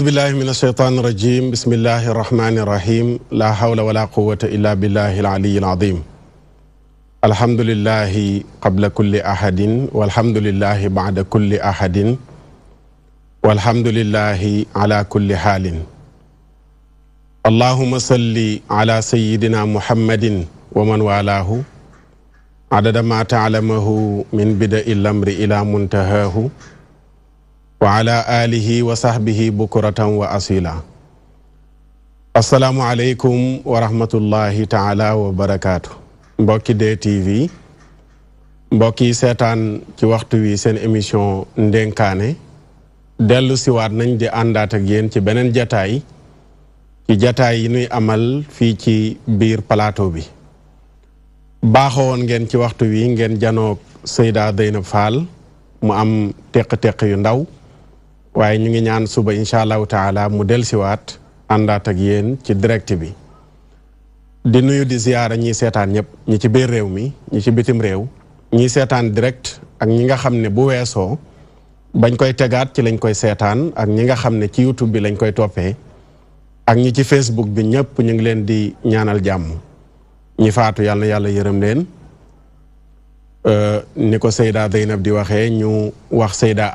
أعوذ بالله من الشيطان الرجيم بسم الله الرحمن الرحيم لا حول ولا قوة إلا بالله العلي العظيم الحمد لله قبل كل أحد والحمد لله بعد كل أحد والحمد لله على كل حال اللهم صل على سيدنا محمد ومن والاه عدد ما تعلمه من بدء الأمر إلى منتهاه وعلى آله وصحبه بكرة وأصيلا السلام عليكم ورحمة الله تعالى وبركاته mbokki DTV mbokki seetaan ci waxtu wi seen émission ndénkaane dellu siwaat nañ di àndaat ak yéen ci beneen jataay ci jataay yi nuy amal fii ci biir plateau bi baaxoon ngeen ci waxtu wi ngeen janoog Seyda Zeynab Fall mu am teq-teq yu ndaw waaye ñu ngi ñaan suba incha allahu taala mu dellusiwaat àndaat ak yéen ci direct bi di nuyu di ziyaara ñi seetaan ñëpp ñi ci biir réew mi ñi ci bitim réew ñi seetaan direct ak ñi nga xam ne bu weesoo bañ koy tegaat ci lañ koy seetaan ak ñi nga xam ne ci YouTube bi lañ koy toppee ak ñi ci Facebook bi ñëpp ñu ngi leen di ñaanal jàmm ñi faatu yàlla na yàlla yërëm leen ni ko Seyda Zeynab di waxee ñu wax Seyda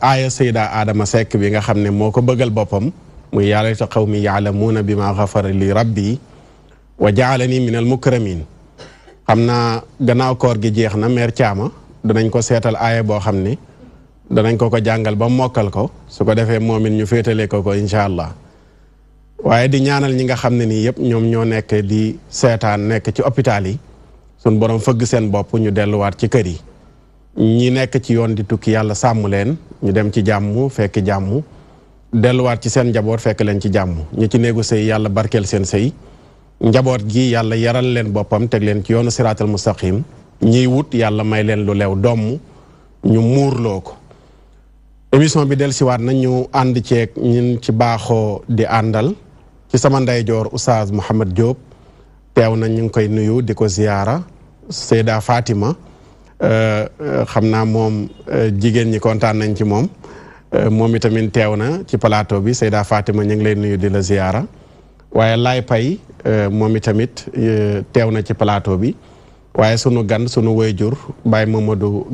aaya Seyda Adama Seck bi nga xam ne moo ko bëggal boppam muy yaa layta qawmi yaalamuuna bi ma xafara li rabbi wa jaalani min al mukramin xam naa gannaaw koor gi jeex na mère Thiama danañ ko seetal aaya boo xam ne danañ ko jàngal ba mokkal ko su ko defee moom it ñu féetale ko incha allah waaye di ñaanal ñi nga xam ne nii yëpp ñoom ñoo nekk di seetaan nekk ci hôpital yi sun borom fëgg seen bopp ñu delluwaat ci kër yi ñi nekk ci yoon di tukki yàlla sàmm leen ñu dem ci jàmm fekk jàmm delluwaat ci seen njaboot fekk leen ci jàmm ñi ci néegu sëy yàlla barkeel seen sëy njaboot gi yàlla yaral leen boppam teg leen ci yoonu siraatal mustaqim ñiy wut yàlla may leen lu leew domm ñu muurloo ko émission bi dellusiwaat na ñu ànd ceeg ñun ci baaxoo di àndal ci sama ndeyjoor Oustaz Mouhamed Diop teew na ñu ngi koy nuyu di ko ziyaara Seyda Fatima xam naa moom jigéen ñi kontaan nañ ci moom moom itamit teew na ci plateau bi Seyda Fatima ñu ngi lay nuyu di la ziyaara waaye Laay Pay moom itamit teew na ci plateau bi waaye sunu gan sunu wayjur Baye Mamadou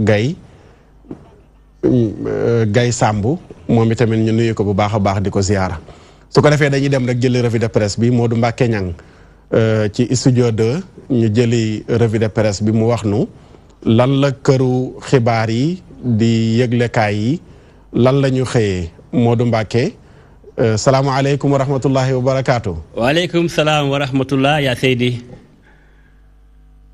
Gaye Samb moom itamit ñu nuyu ko bu baax a baax di ko ziyaara su ko defee dañuy dem rek jëli revue de presse bi Modou Mbacké Niang ci studio 2 ñu jëli revue de presse bi mu wax nu lan la këru xibaar yi di yëglekaay yi lan la ñu xëyee Modou Mbacké salaamaaleykum wa rahmatullahi wa barakaatu. waaleykum salaam wa rahmatullah yaa Seydi.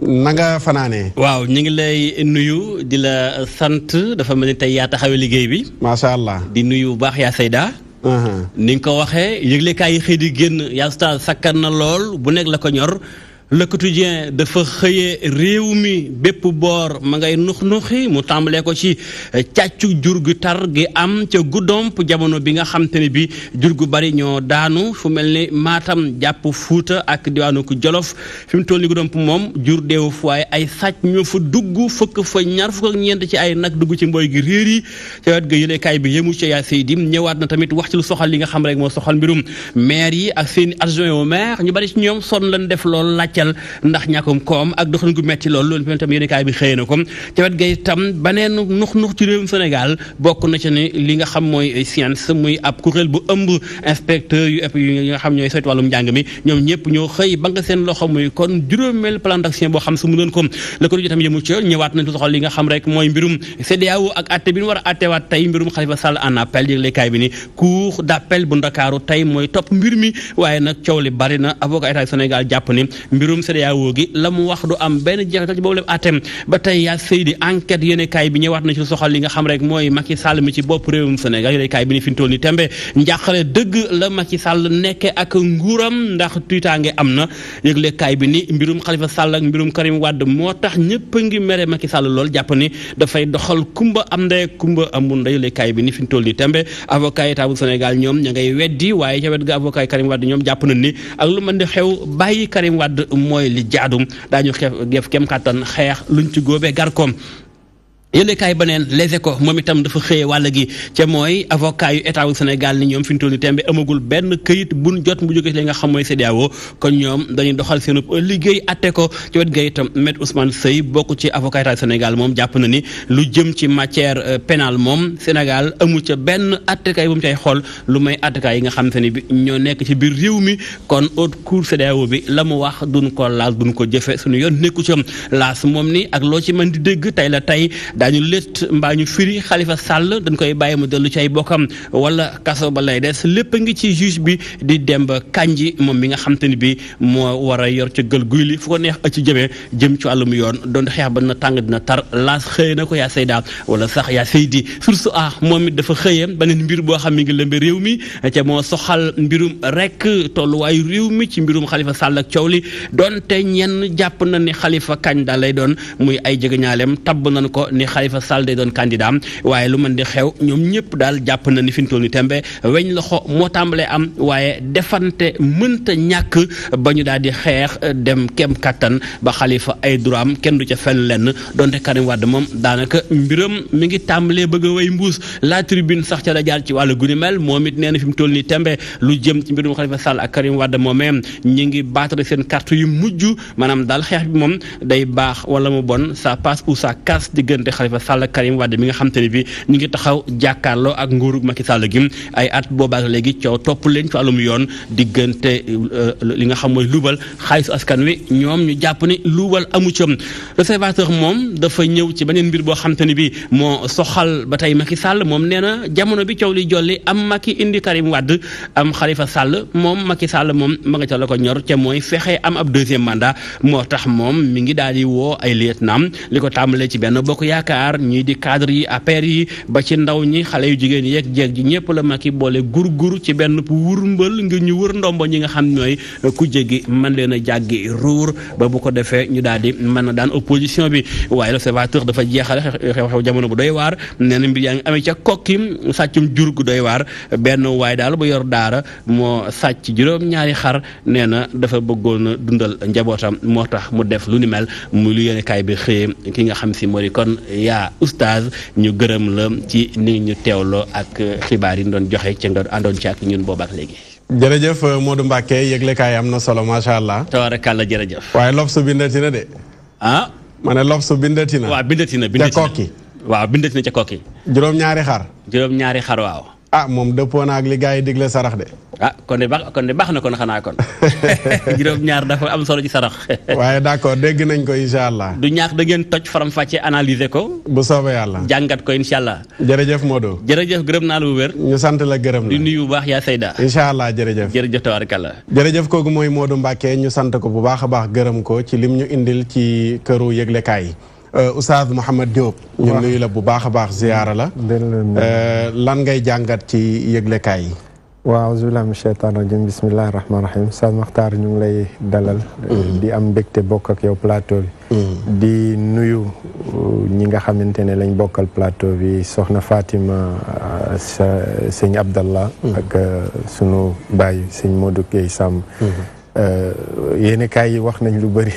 na nga fanaanee. waaw ñu ngi lay nuyu di la sant dafa mel ni tey yaa taxawee liggéey bi. macha allah di nuyu bu baax yaa Seyda. ni nga ko waxee yëglekaay yi xëy di génn yaa Oustaz sakkan na lool bu nekk la ko ñor. Le Quotidien dafa xëyee réew mi bépp boor ma ngay nux-nuxi mu tàmbalee ko ci càccu jur gu tar gi am ca Goudomp jamono bi nga xam te ne bi jur gu bari ñoo daanu fu mel ni Matam jàpp Fuuta ak diwaanu ko Jolof fi mu toll ni Goudomp moom jur deewu fu waaye ay sàcc ñoo fa dugg fëkk fa ñaar fukk ak ñeent ci ay nag dugg ci mbooy gi réer yi ca wet ga yëlekaay bi yëmu ci yaa Seydi ñëwaat na tamit wax ci lu soxal li nga xam rek moo soxal mbirum maire yi ak seen adjoint au maire ñu bari ci ñoom sonn lañ def loolu laaj ndax ñàkkum koom ak doxalin gu metti loolu tam yéenekaay bi xëy na ko ca wet ga itam baneen nux ci réewum Sénégal bokk na ci ne li nga xam mooy science muy ab kuréel bu ëmb inspecteur yu yi nga xam ñooy saytu wàllum njàng mi ñoom ñëpp ñoo xëy ba nga seen loxo muy kon juróomeel plan d'action boo xam su mu doon ko la ko itam yëmu ci ñëwaat nañ soxal li nga xam rek mooy mbirum CEDEAO ak atte bi ñu war a attewaat tey mbirum Khalifa Sall en appel yéenekaay bi ni cour d'appel bu Ndakaaru tey mooy topp mbir mi waaye nag coow li bari na avocat état Sénégal jàpp ni mbirum CEDEAO gi la mu wax du am benn jeexital ci boobu lépp atem ba tey yaa Seydi enquête yéenekaay bi ñëwaat na ci soxal li nga xam rek mooy Macky Sall mi ci bopp réewum Sénégal yéenekaay bi ni fi ñu toll ni tembe njàqare dëgg la Macky Sall nekke ak nguuram ndax tuitaange am na yëglekaay bi ni mbirum Khalifa Sall ak mbirum Karim Wade moo tax ñëpp a ngi mere Macky Sall lool jàpp ni dafay doxal kumba am ndey kumba amul ndey yëglekaay bi ni fi ñu toll ni tembe avocat état bu Sénégal ñoom ña ngay weddi waaye ca wet ga avocat Karim Wade ñoom jàpp nañ ni ak lu mën di xew bàyyi Karim Wade mooy li jaadum daañu def kem kàttan xeex luñ ci góobee gar koom yéen kaay beneen Les Échos moom itam dafa xëyee wàll gi ca mooy avocat yu état wu Sénégal ni ñoom fi ñu toll nii tembe amagul benn këyit buñ jot mu jóge li nga xam mooy CEDEAO kon ñoom dañuy doxal seen liggéey atte ko ci wet ga itam Maître Ousmane Seye bokk ci avocat état Sénégal moom jàpp na ni lu jëm ci matière pénale moom Sénégal amu ca benn attekaay bu mu cay xool lu may attekaay yi nga xam te ni bi ñoo nekk ci biir réew mi kon haute cour CEDEAO bi la mu wax duñ ko laal duñ ko jëfe suñu yoon nekku ci laas moom ni ak loo ci mën di dégg tey la tey daañu létt mbaa ñu firi Khalifa Sall dañ koy bàyyi mu dellu ci ay bokkam wala kaso ba lay des lépp a ngi ci juge bi di Demba Kandji moom mi nga xam te ni bi moo war a yor ca gël guy li fu ko neex a ci jëmee jëm ci wàllum yoon doon xeex ba na tàng dina tar laas xëy na ko yaa Seyda wala sax yaa Seydi source a moom it dafa xëyee beneen mbir boo xam mi ngi lëmbe réew mi ca moo soxal mbirum rek tolluwaayu réew mi ci mbirum Khalifa Sall ak coow li doonte ñenn jàpp na ni Khalifa kañ daal lay doon muy ay jegeñaaleem tabb nañ ko ni Khalifa Sall day doon candidat waaye lu mën di xew ñoom ñëpp daal jàpp na ni fi ñu toll ni tembe weñ loxo moo tàmbalee am waaye defante mënta ñàkk ba ñu daal di xeex dem kem kattan ba Khalifa ay droit kenn du ca fenn lenn donte Karim Wade moom daanaka mbiram mi ngi tàmbalee bëgg a way mbuus la tribune sax ca la jaar ci wàllu guni mel moom it nee na fi mu toll nii tembe lu jëm ci mbirum Khalifa Sall ak Karim Wade moomee ñi ngi baatare seen carte yu mujj maanaam daal xeex bi moom day baax wala mu bon ça passe ou ça casse diggante Khalifa Sall ak Karim Wade mi nga xam te ne bi ñu ngi taxaw jàkkaarloo ak nguuru Macky Sall gi ay at boobaak léegi coow topp leen ci wàllum yoon diggante li nga xam mooy luubal xaalisu askan wi ñoom ñu jàpp ni luubal amu ci l'Observateur moom dafa ñëw ci beneen mbir boo xam te ne bi moo soxal ba tey Macky Sall moom nee na jamono bi coow li jolli am Macky indi Karim Wade am Khalifa Sall moom Macky Sall moom ma nga ca la ko ñor ca mooy fexe am ab deuxième mandat moo tax moom mi ngi daal di woo ay lieutenant li ko tàmbalee ci benn bokk yaakaar ñii di cadre yi APR yi ba ci ndaw ñi xale yu jigéen yeeg jeeg ji ñëpp la Macky boole gur ci benn wurmbal ngir ñu wër ndombo ñi nga xam ñooy ku jégi mën leen a jàggi ruur ba bu ko defee ñu daal di mën a daan opposition bi waaye l'Observateur dafa jeexale xew-xew jamono bu doy waar nee na mbir yaa ngi amee ca kokki sàccum jur gu doy waar benn waaye daal bu yor daara moo sàcc juróom-ñaari xar nee na dafa bëggoon a dundal njabootam moo tax mu def lu ni mel muy lu yéene kaay bi xëyee ki nga xam si moo di kon yaa oustaz ñu gërëm la ci ni ñu teewloo ak xibaar yi ñu doon joxe ci nga àndoon ci ak ñun boobaak léegi. jërëjëf Modou Mbacke yëglekaay am na solo macha allah. tabaarakalla jërëjëf. waaye L'Obs bindati na de. ah. ma ne L'Obs bindati na. waaw bindati na ca kokki. waaw bindati na ca kokki. juróom-ñaari xar. juróom-ñaari xar waaw. ah moom dëppoo na ak li gars yi digle sarax de. ah kon de baax na kon xanaa kon juróom-ñaar dafa am solo ci sarax. waaye d'accord dégg nañ ko incha allah. du ñaax da ngeen toj faram-fàccee analyser ko. bu soobee yàlla. jàngat ko incha allah. jërëjëf Modou. jërëjëf gërëm naa la bu wér. ñu sant la gërëm la di nuyu bu baax yaa Seyda. incha allah jërëjëf. jërëjëf tabaarkalla. jërëjëf kooku mooy Modou Mbacke ñu sant ko bu baax a baax gërëm ko ci lim ñu indil ci këru yëglekaay yi. Oustaz Mouhamed Diop. ñu nuyu la bu baax a baax ziyaara la. lan ngay jàngat ci yëglekaay yi. waaw auzubillahi mina shaytaani rajim bismillahi rahmaani rahim Oustaz Makhtar ñu ngi lay dalal. di am mbégte bokk ak yow plateau bi. di nuyu ñi nga xamante ne lañ bokkal plateau bi soxna Fatima sëñ Abdallah. ak sunu baay sëñ Modou Guèye Samb. yéen kaay yi wax nañ lu bëri.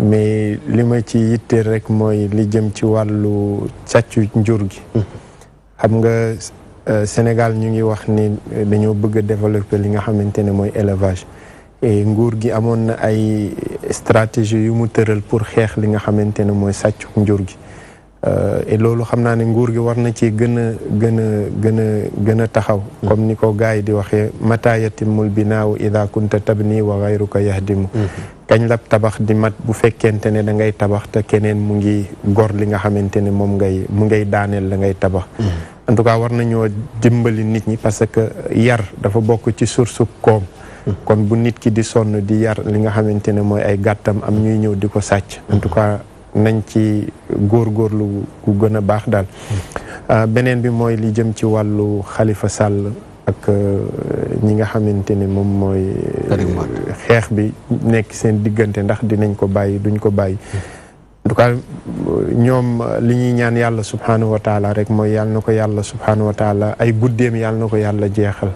mais li ma ci yitteel rek mooy li jëm ci wàllu càccu njur gi. xam nga Sénégal ñu ngi wax ni dañoo bëgg a développer li nga xamante ne mooy élevage. et nguur gi amoon na ay stratégie yu mu tëral pour xeex li nga xamante ne mooy sàccu njur gi. et loolu xam naa ne nguur gi war na ci gën a taxaw. comme ni ko gars yi di waxee mata yatimul binaaw ida kunta tabni wa ghayruka yahdimu. kañ la tabax di mat bu fekkente ne da ngay tabax te keneen mu ngi gor li nga xamante ne moom mu ngay daaneel la ngay tabax. en tout cas war nañoo dimbali nit ñi parce que yar dafa bokk ci source koom. kon bu nit ki di sonn di yar li nga xamante ne mooy ay gàttam am ñuy ñëw di ko sàcc. en tout cas nañ ci góorgóorlu ku gën a baax daal. beneen bi mooy li jëm ci wàllu Khalifa Sall ak ñi nga xamante ne moom mooy xeex bi nekk seen diggante ndax dinañ ko bàyyi duñ ko bàyyi. en tout cas ñoom li ñuy ñaan yàlla subhanahu wa taala rek mooy yàlla na ko yàlla subhanahu wa taala ay guddeem yàlla na ko yàlla jeexal.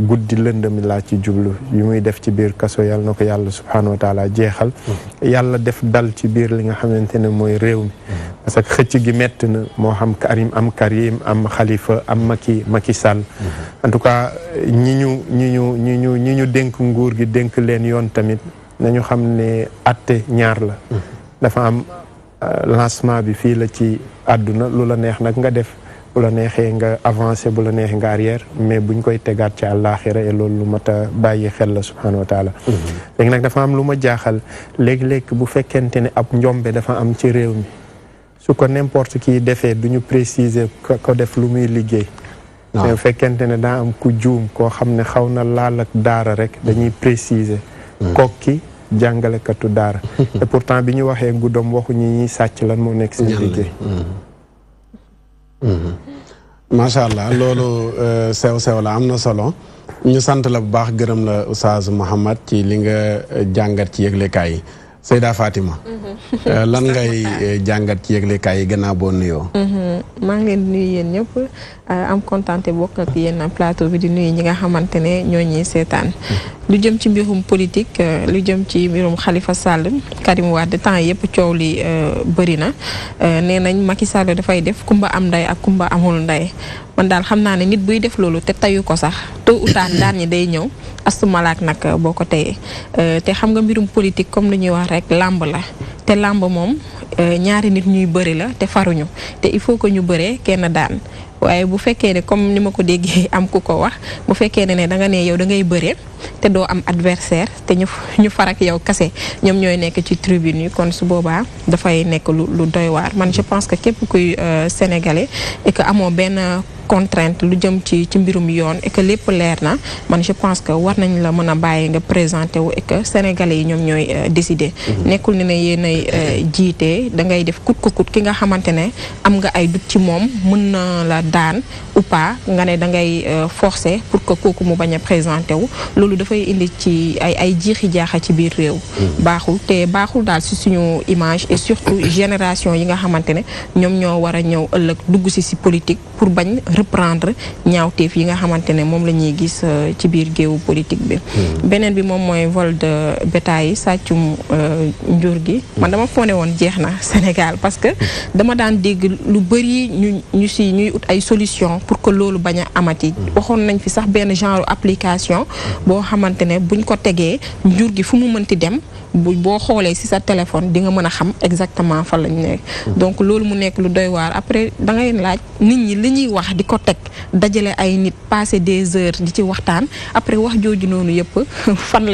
guddi lëndëm laa ci jublu yu muy def ci biir kaso yàlla na ko yàlla subhaanahu wa taala jeexal yàlla def dal ci biir li nga xamante ne mooy réew mi parce que xëcc gi metti na moo xam Karim am Khalifa am Macky Sall en tout cas ñi ñu dénk nguur gi dénk leen yoon tamit nañu xam ne atte ñaar la dafa am lancement bi fii la ci àdduna lu la neex nag nga def bu la neexee nga avancé bu la neexee nga arrière mais buñ koy tegaat ci àllaaxira et loolu lu mat a bàyyi xel la subhaanahu wa taala léegi nag dafa am lu ma jaaxal léegi-léegi bu fekkente ne ab njombe dafa am ci réew mi su ko n'importe qui defee du ñu préciser ko def lu muy liggéey mais bu fekkente ne daa am ku juum koo xam ne xaw na laal ak daara rek dañuy préciser kokki jàngalekatu daara et pourtant bi ñu waxee guddoom waxu ñi sàcc lan moo nekk seen liggéey macha allah loolu sew la am na solo ñu sant la bu baax gërëm la Oustaz Mouhammad ci li nga jàngat ci yëglekaay yi Seyda Fatima lan ngay jàngat ci yëglekaay yi gannaaw boo nuyoo maa ngi leen di nuyu yéen ñëpp am kontaante bokk ak yéen plateau bi di nuyu ñi nga xamante ne ñoo ñuy seetaan lu jëm ci mbirum politique lu jëm ci mbirum Khalifa Sall Karim Wade temps yëpp coow li bëri na nee nañ Macky Sall dafay def kumba am nday ak kumba amul nday man daal xam naa ne nit buy def loolu te tayu ko sax tôt ou tard daan ñi day ñëw astumalaak nag boo ko teyee te xam nga mbirum politique comme lu ñuy wax rek làmb la te làmb moom ñaari nit ñuy bëri la te faruñu te il faut que ñu bëree kenn daan waaye bu fekkee ne comme ni ma ko déggee am ku ko wax bu fekkee ne da nga ne yow da ngay bëree te doo am adversaire te ñu farak yow kase ñoom ñooy nekk ci tribune yi kon su boobaa dafay nekk lu doy waar man je pense que képp kuy sénégalais et que amoo benn contrainte lu jëm ci mbirum yoon et que lépp leer na man je pense que war nañ la mën a bàyyi nga présenté wu et que sénégalais yi ñoom ñooy décider nekkul ne yéenay jiitee da ngay def kut ko kut ki nga xamante ne am nga ay dut ci moom mën na la daan ou pas nga ne da ngay forcer pour que kooku mu bañ a présenté wu loolu dafay indi ci ay jiixi jaaxa ci biir réew baaxul te baaxul daal si suñu image et surtout génération yi nga xamante ne ñoom ñoo war a ñëw ëllëg dugg si politique pour bañ reprendre ñaawteef yi nga xamante ne moom la ñuy gis ci biir géewu politique bi beneen bi moom mooy vol de bétail yi sàccum njur gi man dama foone woon jeex na Sénégal parce que dama daan dégg lu bëri ñuy ut ay solution pour que loolu bañ a amati waxoon nañ fi sax benn genre application boo xamante ne buñ ko tegee njur gi fu mu mënti dem boo xoolee ci sa téléphone di nga mën a xam exactement fan lañ nekk donc loolu mu nekk lu doy waar après da ngay laaj nit ñi li ñuy wax di ko teg dajale ay nit passer des heures di ci waxtaan après wax jooju noonu yëpp fan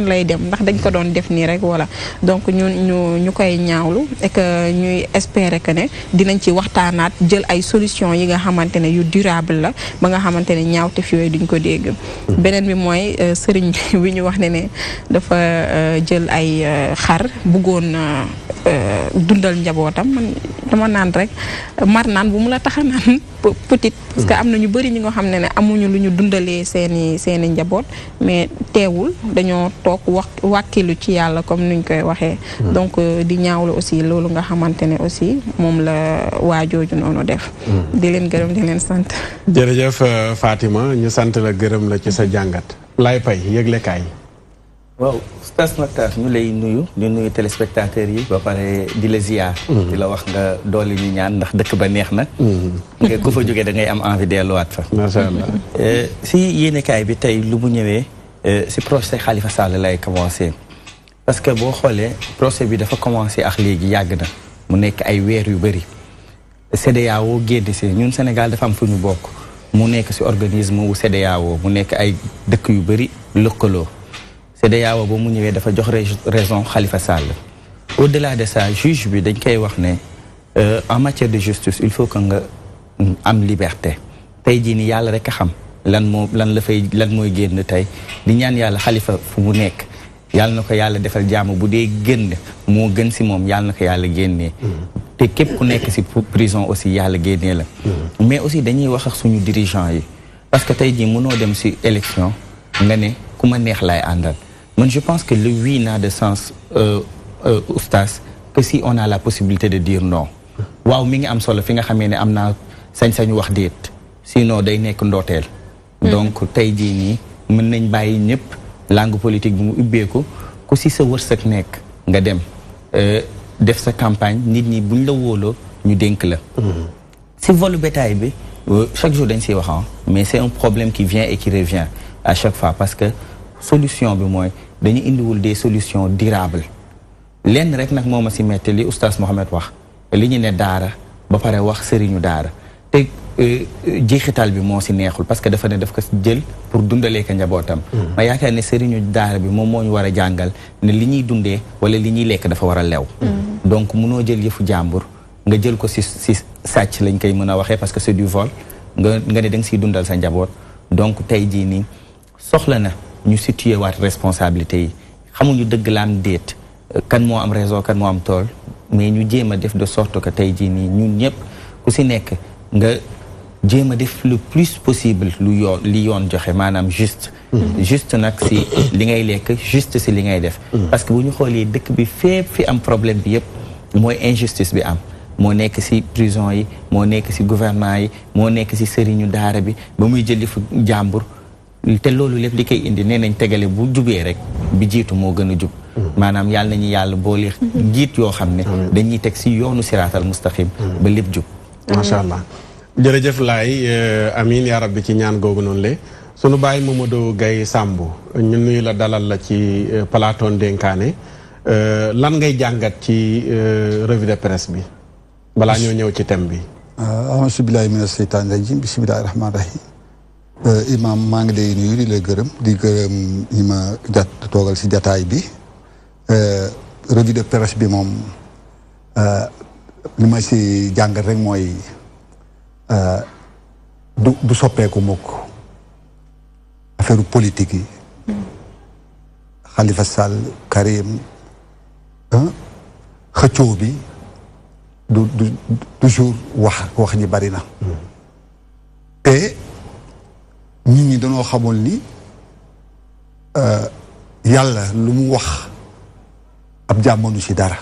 lay dem ndax dañ ko doon def nii rek wala donc ñu koy ñaawlu et que ñuy espérer que ne dinañ ci waxtaanaat jël ay solution yi nga xamante ne yu durable la ba nga xamante ne ñaawteef yooyu duñ ko dégg beneen bi mooy sëriñ bi ñu wax ne dafa jël ay xar bëggoon dundal njabootam man dama naan rek mar naan bu mu la tax a naan petite parce que am na ñu bëri ñi nga xam ne amuñu lu ñu dundalee seeni njaboot mais teewul dañoo toog wàkkilu ci yàlla comme nuñ koy waxee donc di ñaawlu aussi loolu nga xamante ne aussi moom la waajooju noonu def di leen gërëm di leen sant jërëjëf Fatima ñu sant la gërëm la ci sa jàngat Laye Paye yëglekaay waaw Oustaz Makhtar ñu lay nuyu di nuyu téléspectateurs yi ba pare di la ziar di la wax nga doole ñu ñaan ndax dëkk ba neex na nga ku fa jógee da ngay am envie delluwaat fa macha allah si yéenekaay bi tey lu mu ñëwee si procès Khalifa Sall lay commencé parce que boo xoolee procès bi dafa commencé ak léegi yàgg na mu nekk ay weer yu bëri CEDEAO génn si ñun Sénégal dafa am fu ñu bokk mu nekk si organisme wu CEDEAO mu nekk ay dëkk yu bëri lëkkaloo CEDEAO ba mu ñëwee dafa jox raison Khalifa Sall au-delà de ça juge bi dañ koy wax ne en matière de justice il faut que nga am liberté tey jii ni yàlla rek a xam lan mooy génn tey di ñaan yàlla Khalifa fu mu nekk yàlla na ko yàlla defal jàmm bu dee génn moo gën si moom yàlla na ko yàlla génnee te képp ku nekk si prison aussi yàlla génnee la mais aussi dañuy wax ak suñu dirigeant yi parce que tey jii mënoo dem si élection nga ne ku ma neex laay àndal man je pense que le oui n'a de sens oustaz que si on a la possibilité de dire non waaw mi ngi am solo fi nga xamee ne am naa sañ-sañu wax déet sinon day nekk ndooteel donc tey jii nii mën nañ bàyyi ñëpp langue politique bi mu ubbeeku ku si sa wërsëg nekk nga dem def sa campagne nit ñi buñ la wóoloo ñu dénk la si volu bétail bi chaque jour dañ siy wax mais c'est un problème qui vient et qui revient à chaque fois parce que solution bi mooy dañu indiwul des solutions durables lenn rek nag moo ma si metti li oustaz Mohamed wax li ñu ne daara ba pare wax sëriñu daara te jeexital bi moo si neexul parce que dafa ne daf ko jël pour dundalee ko njabootam ma yaakaar ne sëriñu daara bi moom moo ñu war a jàngal ne li ñuy dundee wala li ñuy lekk dafa war a lew donc munoo jël yëfu jàmbur nga jël ko si sàcc lañ koy mën a waxee parce que c'est du vol nga ne da nga siy dundal sa njaboot donc tey jii nii soxla na ñu situé waat responsabilité yi xamuñu dëgg la am déet kan moo am raison kan moo am tool mais ñu jéem a def de sorte que tey jii nii ñun ñëpp ku si nekk nga jéem a def le plus possible li yoon joxe maanaam juste nag si li ngay lekk juste si li ngay def parce que bu ñu xoolee dëkk bi fépp fi am problème bi yëpp mooy injustice bi am moo nekk si prison yi moo nekk si gouvernement yi moo nekk si sëriñu daara bi ba muy jëli fu jàmbur te loolu lépp li koy indi nee nañ tegale bu jubee rek bi jiitu moo gën a jub maanaam yàlla nañu yàlla boole jiit yoo xam ne dañuy teg si yoonu siraatal mustaqim ba lépp jub macha allah jërëjëf laay amin yaa rabbi ci ñaan googu noonu le sunu baay Mamadou Gaye Samb ñu nuyu la dalal la ci plateau Ndenkaane lan ngay jàngat ci revue de presse bi balaa ñoo ñëw ci thème bi auzu billaahi mina seytaani rajiim bismillaahi rahmaani rahiim imam maa ngi lay nuyu di la gërëm ñi ma toogal si jataay bi revue de presse bi moom li ma si jàngat rek mooy du soppeeku mukk affaire politique yi Khalifa Sall Karim xëccoo bi du toujours wax ji bari na te nit ñi dañoo xamul ni yàlla lu mu wax ab jàmmanu ci dara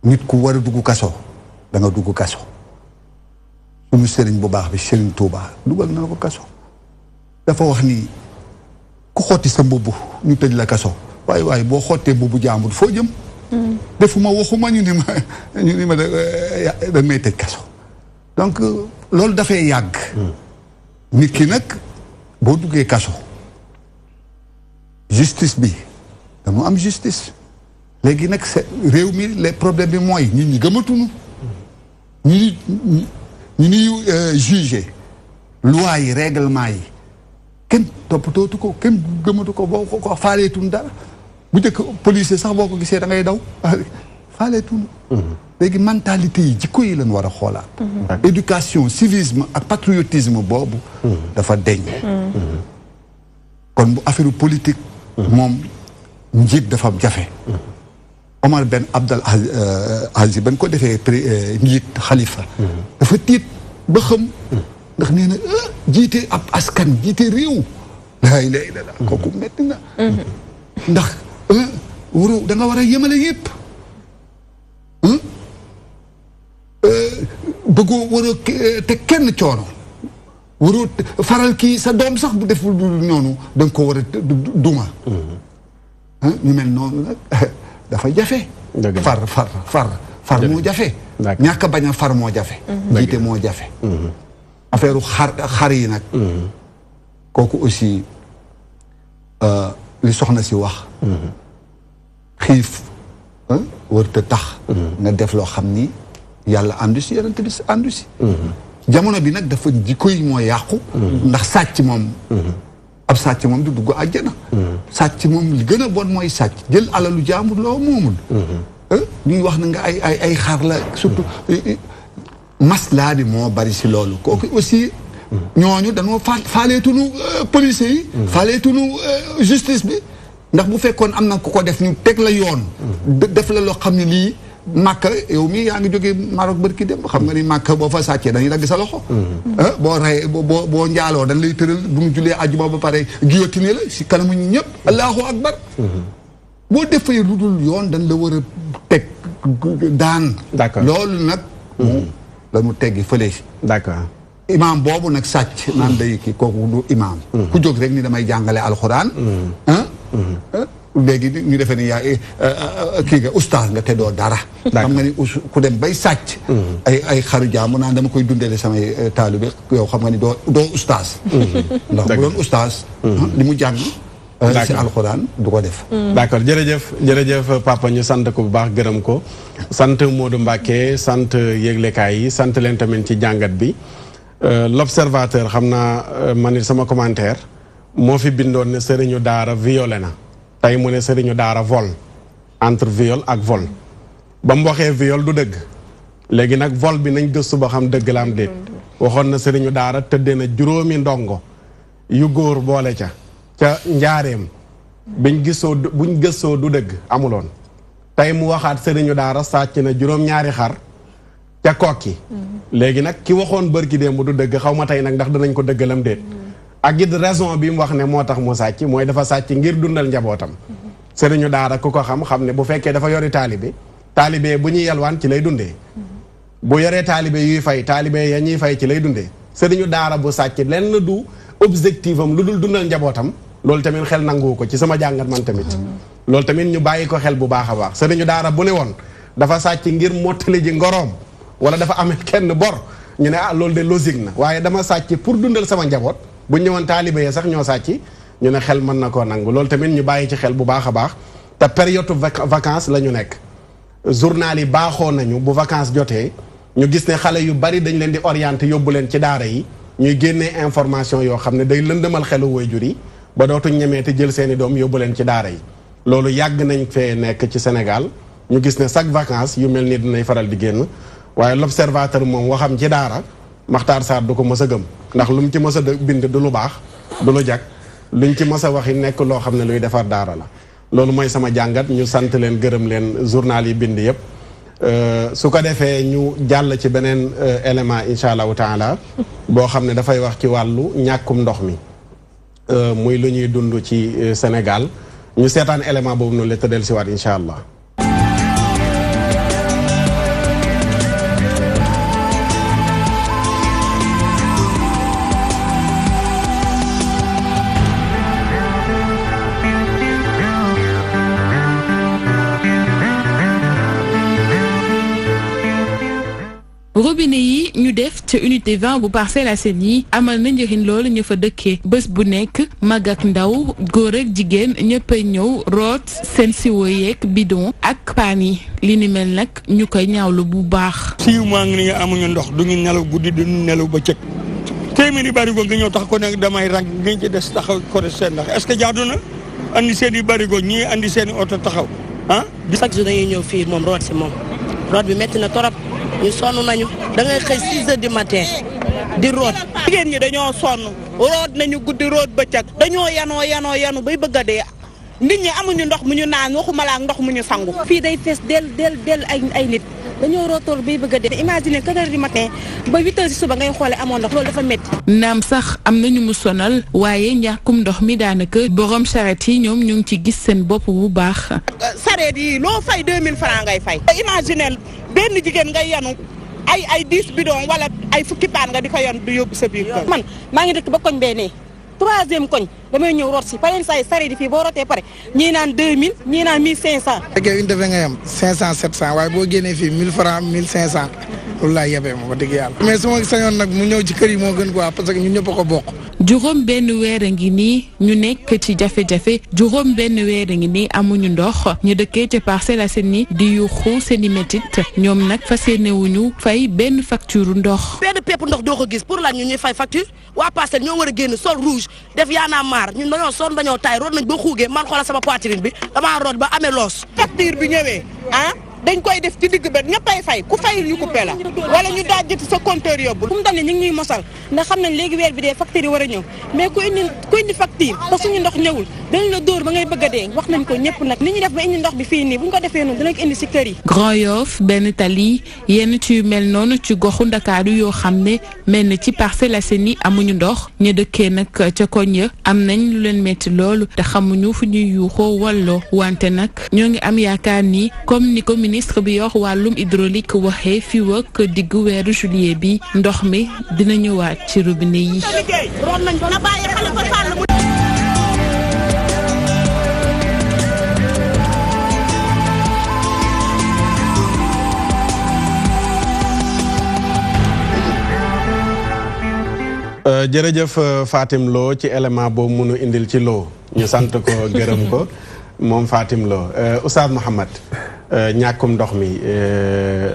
nit ku war a dugg kaso da nga dugg kaso suñu sëriñ bu baax bi Sëriñ Tuuba dugal na ko kaso dafa wax ni ku xotti sa mbubb ñu tëj la kaso waaye boo xottee mbubbu jàmbur foo jëm defuma waxuma ñu ni ma da may tëj kaso donc loolu dafay yàgg nit ki nag boo duggee kaso justice bi dañu am justice léegi nag réew mi les problèmes bi mooy nit ñi gëmatuñu ñu ñuy jugé loi yi règlement yi kenn toppatootu ko kenn gëmatu ko boo ko faaleetuñ dara bu njëkk policier sax boo ko gisee da ngay daw faaleetuñ léegi mentalité yi jikko yi lañ war a xoolaat éducation civisme ak patriotisme boobu dafa deñ kon bu affaire politique moom njiit dafa jafe Omar Ben Abdel Aziz bañ ko defee njiit xalifa dafa tiit ba xam ndax nee na jiite ab askan jiite réew laa ilaaha illallaah kooku metti na ndax waroo da nga war a yemale yëpp bëggoo waroo te kenn coono waroo faral kii sa doom sax bu deful noonu da nga ko war a duma ñu mel noonu nag dafa jafe far moo jafe ñàkk bañ a far moo jafe jiite moo jafe affaire xar yi nag kooku aussi li soxna si wax xiif warut a tax nga def loo xam ni yàlla àndu si yonent bi àndu si jamono bi nag dafa jikko yi moo yàqu ndax sàcc moom ab sàcc moom du dugg àjjana sàcc moom li gën a bon mooy sàcc jël alalu jaambur loo moomul ñuy wax na nga ay xar la surtout maslaa bi moo bari si loolu kooku aussi ñooñu dañoo faaleetunu police yi faaleetunu justice bi ndax bu fekkoon am na ku ko def ñu teg la yoon def la loo xam ne lii màkka yow mii yaa ngi jógee Maroc barki dem xam nga ni màkka boo fa sàccee dañuy dagg sa loxo boo rey boo njaaloo dañ lay tëral bu ñu julee àjjuma ba pare guillotine la si kanamu ñu ñëpp allahu akbar boo defee lu dul yoon dañ la war a teg daan loolu nag moom la mu teggi fële d'accord imaam boobu nag sàcc naan day kii kooku du imaam ku jóg rek ni damay jàngale alxuraan léegi ñu defee ni yaa kii nga ustaas nga te doo dara xam nga ni ku dem bay sàcc ay xaru jaamu naan dama koy dundale samay taalibe yow xam nga ni doo ustaas ndax bu doon ustaas li mu jàng si alxuraan du ko def d'accord jërëjëf papa ñu sant ko bu baax gërëm ko sant Modou Mbacké sant yëglekaay yi sant leen tamit ci jàngat bi l'observateur xam naa man it sama commentaire moo fi bindoon ne sëriñu daara violé na tey mu ne sëriñu daara vol entre viol ak vol ba mu waxee viol du dëgg léegi nag vol bi nañ gëstu ba xam dëgg la am déet waxoon na sëriñu daara tëddee na 5 ndongo yu góor boole ca njaareem buñ gëstoo du dëgg amuloon tey mu waxaat sëriñu daara sàcc na 2 xar ca kokki léegi nag ki waxoon bërki démb du dëgg xaw ma tey nag ndax danañ ko dëggalam déet ak it raison bi mu wax ne moo tax mu sàcc mooy dafa sàcc ngir dundal njabootam sëriñu daara ku ko xam ne bu fekkee dafa yori taalibe bu ñuy yalwaan ci lay dundee bu yoree taalibe yuy fay taalibe ya ñuy fay ci lay dundee sëriñu daara bu sàcc lenn du objectif am lu dul dundal njabootam loolu tamit xel nangu ko ci sama jàngat man tamit loolu tamit ñu bàyyi ko xel bu baax a baax sëriñu daara bu ne woon dafa sàcc ngir mottali ji ngoroom wala dafa amee kenn bor ñu ne loolu de logique na waaye dama sàcc pour dundal sama njaboot bu ñëwoon taalibe ya sax ñoo sàcc ñu ne xel mën na koo nangu loolu tamit ñu bàyyi ci xel bu baax a baax te période vacances la ñu nekk journal yi baaxoo nañu bu vacances jotee ñu gis ne xale yu bari dañ leen di orienté yóbbu leen ci daara yi ñuy génnee information yoo xam ne day lëndëmal xelu waajur yi ba dootuñ ñemee te jël seeni doom yóbbu leen ci daara yi loolu yàgg nañ fee nekk ci Sénégal ñu gis ne chaque vacances yu mel nii dinañ faral di génn waaye l'observateur moom waxam ci daara Makhtar Sarr du ko mës a gëm ndax lu mu ci mës a bind du lu baax du lu jag luñ ci mës a waxi nekk loo xam ne luy defar daara la loolu mooy sama jàngat ñu sant leen gërëm leen journal yi bind yëpp su ko defee ñu jàll ci beneen élément incha allahu taala boo xam ne dafay wax ci wàllu ñàkkum ndox mi muy lu ñuy dund ci Sénégal ñu seetaan élément boobu noonu la tëddal si waat incha allah. robinet yi ñu def ca unité 20 bu Parcelles Assainies amal na njëriñ loolu ñu fa dëkkee bés bu nekk mag ak ndaw góor ak jigéen ñëppay ñëw root seen siwo yeeg bidon ak paan yi li ni mel nag ñu koy ñaawlu bu baax. 6 mois ngi nga amuñu ndox du ñu nelaw guddi du ñu nelaw bëccëg téeméeri barigo nga ñëw tax ko ne damay rang nga ci des taxaw ko des seen ndax est-ce que jaadu na andi seen i barigo ñii andi seen i oto taxaw ah. chaque jour dañuy ñëw fii moom root si moom root bi métti na torop. ñu sonn nañu da ngay xëy 6 heures du matin di root. jigéen ñi dañoo sonn root nañu guddi root bëccëg dañoo yanu bay bëgg a dee nit ñi amuñu ndox mu ñu naan waxuma la ak ndox mu ñu sangu. fii day fees del ay nit dañoo rootool bay bëgg a dee. imagine 4 heures du matin ba 8 heures si suba ngay xoole amoon ndox loolu dafa métti. naam sax am nañu mu sonal waaye ñàkkum ndox mi daanaka borom charrette yi ñoom ñu ngi ci gis seen bopp bu baax. charrette yi loo fay 2000 francs ngay fay. imagine benn jigéen ngay yanu ay 10 bidon wala ay fukki paan nga di ko yanu du yóbbu sa biir kër. man maa ngi dëkk ba koñ bee nee 3e koñ damay ñëw root si pareen say sare di fii boo rootee pare ñii naan 2000 ñii naan 1500. fekkee une defe ngay am 500 700 waaye boo génnee fii 1000 francs 1500 loolu laay yebee ma ba dëgg yàlla. mais su ma sañoon nag mu ñëw ci kër yi moo gën quoi parce que ñun ñëpp a ko bokk. juróom benn weer a ngi nii ñu nekk ci jafe-jafe juróom benn weer a ngi nii amuñu ndox ñu dëkkee ca Parcelles Assainies di yuuxu seeni métit ñoom nag fas yéenewuñu fay benn facture ndox. benn pepp ndox doo ko gis pour lan ñu ñuy fay facture waa Parcelles ñoo war a génn sol rouge def yaana maar ñun dañoo sonn dañoo taay root nañ ba xuugee man xoolal sama poitrine bi damaa root ba amee loos. facture bi ñëwee dañ koy def ci digg bet ñëppay fay ku fayul ñu coupé la wala ñu dajjati sa compteur yóbbu. fu mu toll nii ñu ngi ñuy mosal ndax xam nañ léegi weer bi dee facture yi war a ñëw mais ku indi facture te suñu ndox ñëwul dañ la dóor ba ngay bëgg a dee wax nañ ko ñëpp nag ni ñu def ba indi ndox bi fii nii bu ñu ko defee noonu dinañ ko indi si kër yi. Grand Yoff benn tali yenn ci yu mel noonu ci goxu Ndakaaru yoo xam ne mel na ci Parcelles Assainies amuñu ndox ñu dëkkee nag ca koñ ya am nañ lu leen metti loolu te xamuñu fu ñuy yuuxoo walloo wante nag ñoo ngi am yaakaar ni comme ni ko ministre bi yor wàllum hydraulique waxee fii ak diggu weeru juillet bi ndox mi dina ñëwaat ci robinet yi. jërëjëf Fatim Lo ci élément boobu mënu indil ci Lo ñu sant ko gërëm ko moom Fatim Lo Oustaz Mouhamed ñàkkum ndox mi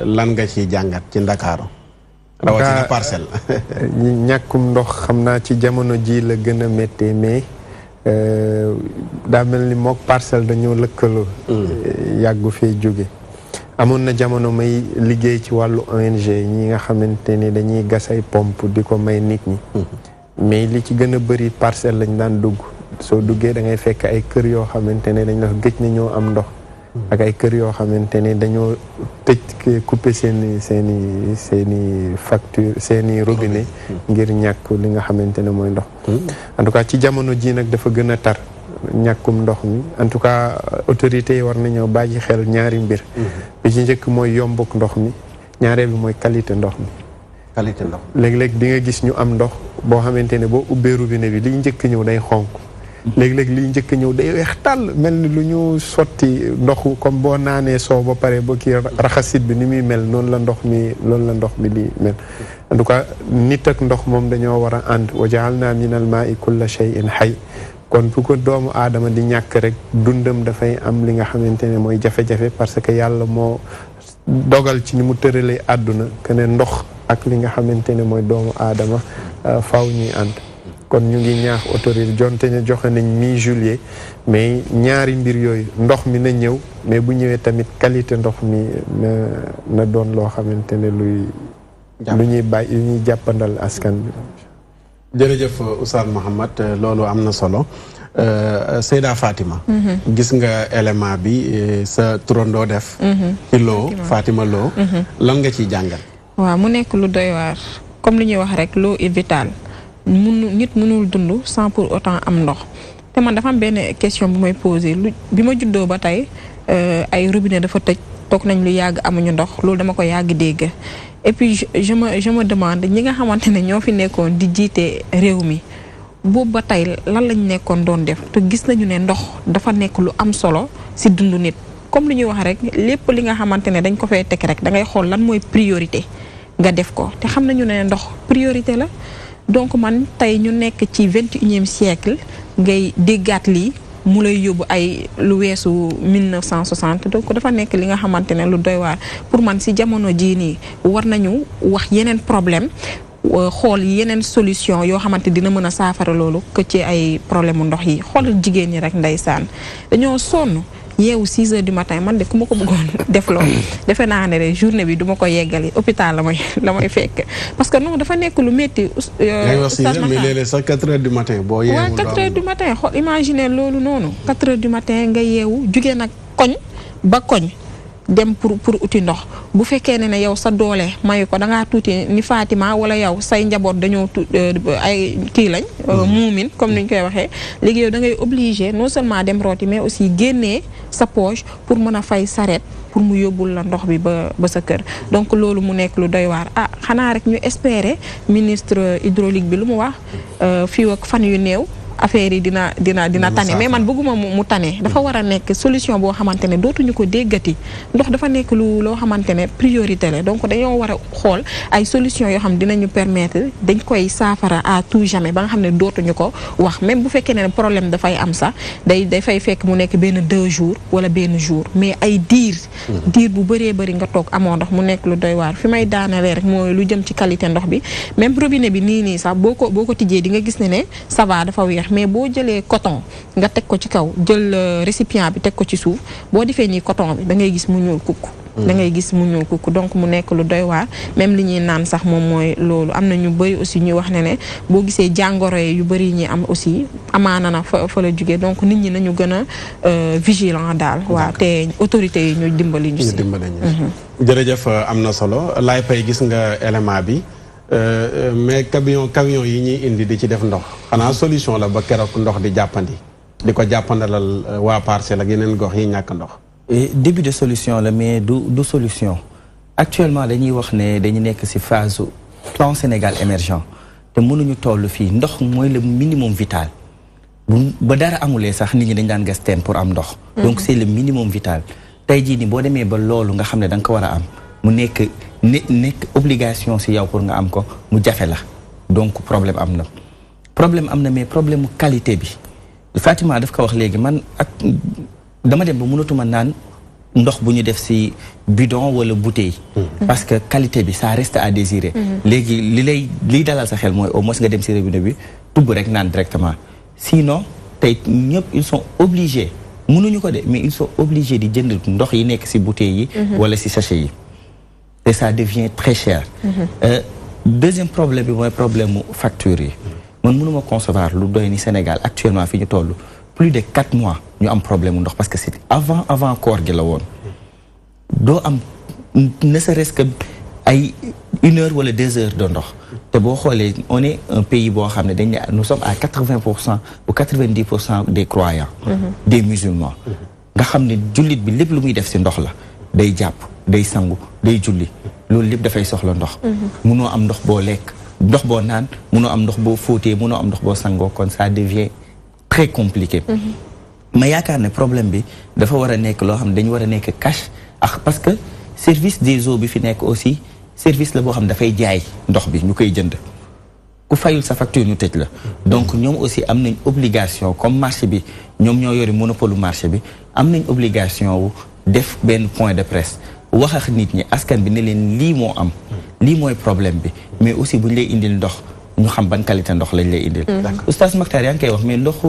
lan nga ciy jàngat ci Ndakaaru rawatina Parcelles. ñàkkum ndox xam naa ci jamono ji la gën a méttee mais daa mel ni mook Parcelles dañoo lëkkaloo. yàggu fee jóge amoon na jamono may liggéey ci wàllu ONG ñi nga xamante ni dañuy gas ay pompe di ko may nit ñi. mais li ci gën a bëri Parcelles lañ daan dugg soo duggee da ngay fekk ay kër yoo xamante ne dañ la gëj na ñoo am ndox. ak ay kër yoo xamante ne dañoo tëj coupé seeni facture seeni robinet ngir ñàkk li nga xamante ne mooy ndox. en tout cas ci jamono ji nag dafa gën a tar ñàkkum ndox mi en tout cas autorités yi war nañoo bàyyi xel ñaari mbir. bi ci njëkk mooy yombuk ndox mi ñaareel bi mooy qualité ndox mi. qualité ndox léeg-léeg di nga gis ñu am ndox boo xamante ne boo ubbee robinet bi liy njëkk ñëw day xonk. léeg-léeg liy njëkk ñëw day weex tàll mel ni lu ñu sotti ndoxu comme boo naanee soow ba pare ba kii raxasit bi ni muy mel noonu la ndox mi di mel. en tout cas nit ak ndox moom dañoo war a ànd wa ja'alna minal maa'i kulla shay'in hayy kon fu ko doomu aadama di ñàkk rek dundam dafay am li nga xamante ne mooy jafe-jafe parce que yàlla moo dogal ci ni mu tëralee àdduna que ne ndox ak li nga xamante ne mooy doomu aadama faaw ñuy ànd. kon ñu ngi ñaax autorité jonte ne joxe nañ mi-juillet mais ñaari mbir yooyu ndox mi na ñëw mais bu ñëwee tamit qualité ndox mi na doon loo xamante ne lu ñuy jàppandal askan bi. jërëjëf Oustaz Mouhamed loolu am na solo Seyda Fatima. gis nga élément bi sa turandoo def. ci Lo Fatima Lo. lan nga ciy jàngal. waaw mu nekk lu doy waar comme li ñuy wax rek l'eau est vitale. nit mënul dund sans pour autant am ndox te man dafa am benn question bu may posé bi ma juddoo ba tey ay robinet dafa tëj toog nañ lu yàgg amuñu ndox loolu dama ko yàgg dégg et puis je me demande ñi nga xamante ne ñoo fi nekkoon di jiite réew mi boobu ba tey lan lañ nekkoon doon def te gis nañu ne ndox dafa nekk lu am solo si dundu nit comme li ñuy wax rek lépp li nga xamante ne dañ ko fay teg rek da ngay xool lan mooy priorité nga def ko te xam nañu ne ndox priorité la. donc man tey ñu nekk ci 21e siècle ngay déggaat lii mu lay yóbbu ay lu weesu 1960 donc dafa nekk li nga xamante ne lu doy waar pour man si jamono jii nii war nañu wax yeneen problème xool yeneen solution yoo xamante dina mën a saafara loolu que ci ay problème mu ndox yi xoolal jigéen ñi rek ndeysaan dañoo sonn yeewu 6 heures du matin man de ku ma ko bëggoon def loolu defe naa ne rek journée bi du ma ko yeggali hôpital la may fekk parce que non dafa nekk lu métti. mais léeg-léeg sax 4 heures du matin boo yeewu. waaw 4 heures du matin xool imaginer loolu noonu 4 heures du matin nga yeewu jugee nag koñ ba koñ dem pour uti ndox bu fekkee ne yow sa doole mayu ko da ngaa tuuti ni Fatima wala yow say njaboot dañoo ay kii lañ. muumin comme ni ñu koy waxee léegi yow da ngay obligé non seulement dem rooti mais aussi génnee sa poche pour mën a fay saret pour mu yóbbul la ndox bi ba sa kër donc loolu mu nekk lu doy waar xanaa rek ñu espérer ministre hydraulique bi lu mu wax fii ak fan yu néew. affaire yi dina tane mais man bëgguma mu tane dafa war a nekk solution boo xamante ne dootuñu ko déggati ndox dafa nekk loo xamante ne priorité la donc dañoo war a xool ay solution yoo xam dinañu permettre dañ koy saafara à tout jamais ba nga xam ne dootuñu ko wax même bu fekkee ne problème dafay am sax dafay fekk mu nekk benn 2 jours wala benn jour mais ay diir bu bëree bëri nga toog amoo ndox mu nekk lu doy waar fi may daanelee rek mooy lu jëm ci qualité ndox bi même robinet bi nii sax boo ko tijjee di nga gis ne ça va dafa weex mais boo jëlee coton nga teg ko ci kaw jël récipient bi teg ko ci suuf boo defee nii coton bi da ngay gis mu ñuul kukk da ngay gis mu ñuul kukk donc mu nekk lu doy waar même li ñuy naan sax moom mooy loolu am na ñu bëri aussi ñuy wax ne boo gisee jàngoro yu bëri ñi am aussi amaana na fa la jugee donc nit ñi nañu gën a vigilant daal waaw te autorités yi ñu dimbali ñu si jërëjëf am na solo laay pay gis nga élément bi mais camion yi ñuy indi di ci def ndox xanaa solution la ba keroog ndox di jàppandi di ko jàppandalal waa Parcelles ak yeneen gox yi ñàkk ndox début de solution la mais du solution actuellement dañuy wax ne dañu nekk ci phase plan Sénégal émergent te mënuñu toll fii ndox mooy le minimum vital ba dara amulee sax nit ñi dañ daan gas teen pour am ndox donc c'est le minimum vital tey jii ni boo demee ba loolu nga xam ne da nga ko war a am mu nekk obligation ci yow pour nga am ko mu jafe la donc problème am na mais problème mu qualité bi Fatima daf ko wax léegi man ak dama dem ba mënatuma naan ndox bu ñu def ci bidon wala bouteille parce que qualité bi ça reste à désirer léegi liy dalal sa xel mooy au moins nga dem ci robinet bi tubb rek naan directement sinon tey ñëpp ils sont obligés mënuñu ko de mais ils sont obligés di jënd ndox yi nekk ci bouteille yi wala ci sachet yi et ça devient très cher deuxième problème bi mooy problème mu facture yi man mënuma concevoir lu doy ni Sénégal actuellement fi ñu toll plus de 4 mois ñu am problème mu ndox parce que c'était avant koor gi la woon doo am ne serait-ce que ay 1 heure wala 2 heures de ndox te boo xoolee on est un pays boo xam ne dañ ne nous sommes à 80% ou 90% des croyants des musulmans nga xam ne jullit bi lépp lu muy def ci ndox la day jàpp day sangu day julli loolu lépp dafay soxla ndox munoo am ndox boo lekk ndox boo naan munoo am ndox boo fóotee munoo am ndox boo sangoo kon ça devient très compliqué ma yaakaar ne problème bi dafa war a nekk loo xam ne dañu war a nekk cash ak parce que service des eaux bi fi nekk aussi service la boo xam ne dafay jaay ndox bi ñu koy jënd ku fayul sa facture ñu tëj la donc ñoom aussi am nañ obligation comme marché bi ñoom ñoo yori monopole marché bi am nañ obligation wu def benn point de presse wax ak nit ñi askan bi ne leen lii moo am lii mooy problème bi mais aussi bu ñu lay indil ndox ñu xam ban qualité ndox lañ lay indil oustaz Makhtar yaa ngi koy wax mais ndoxu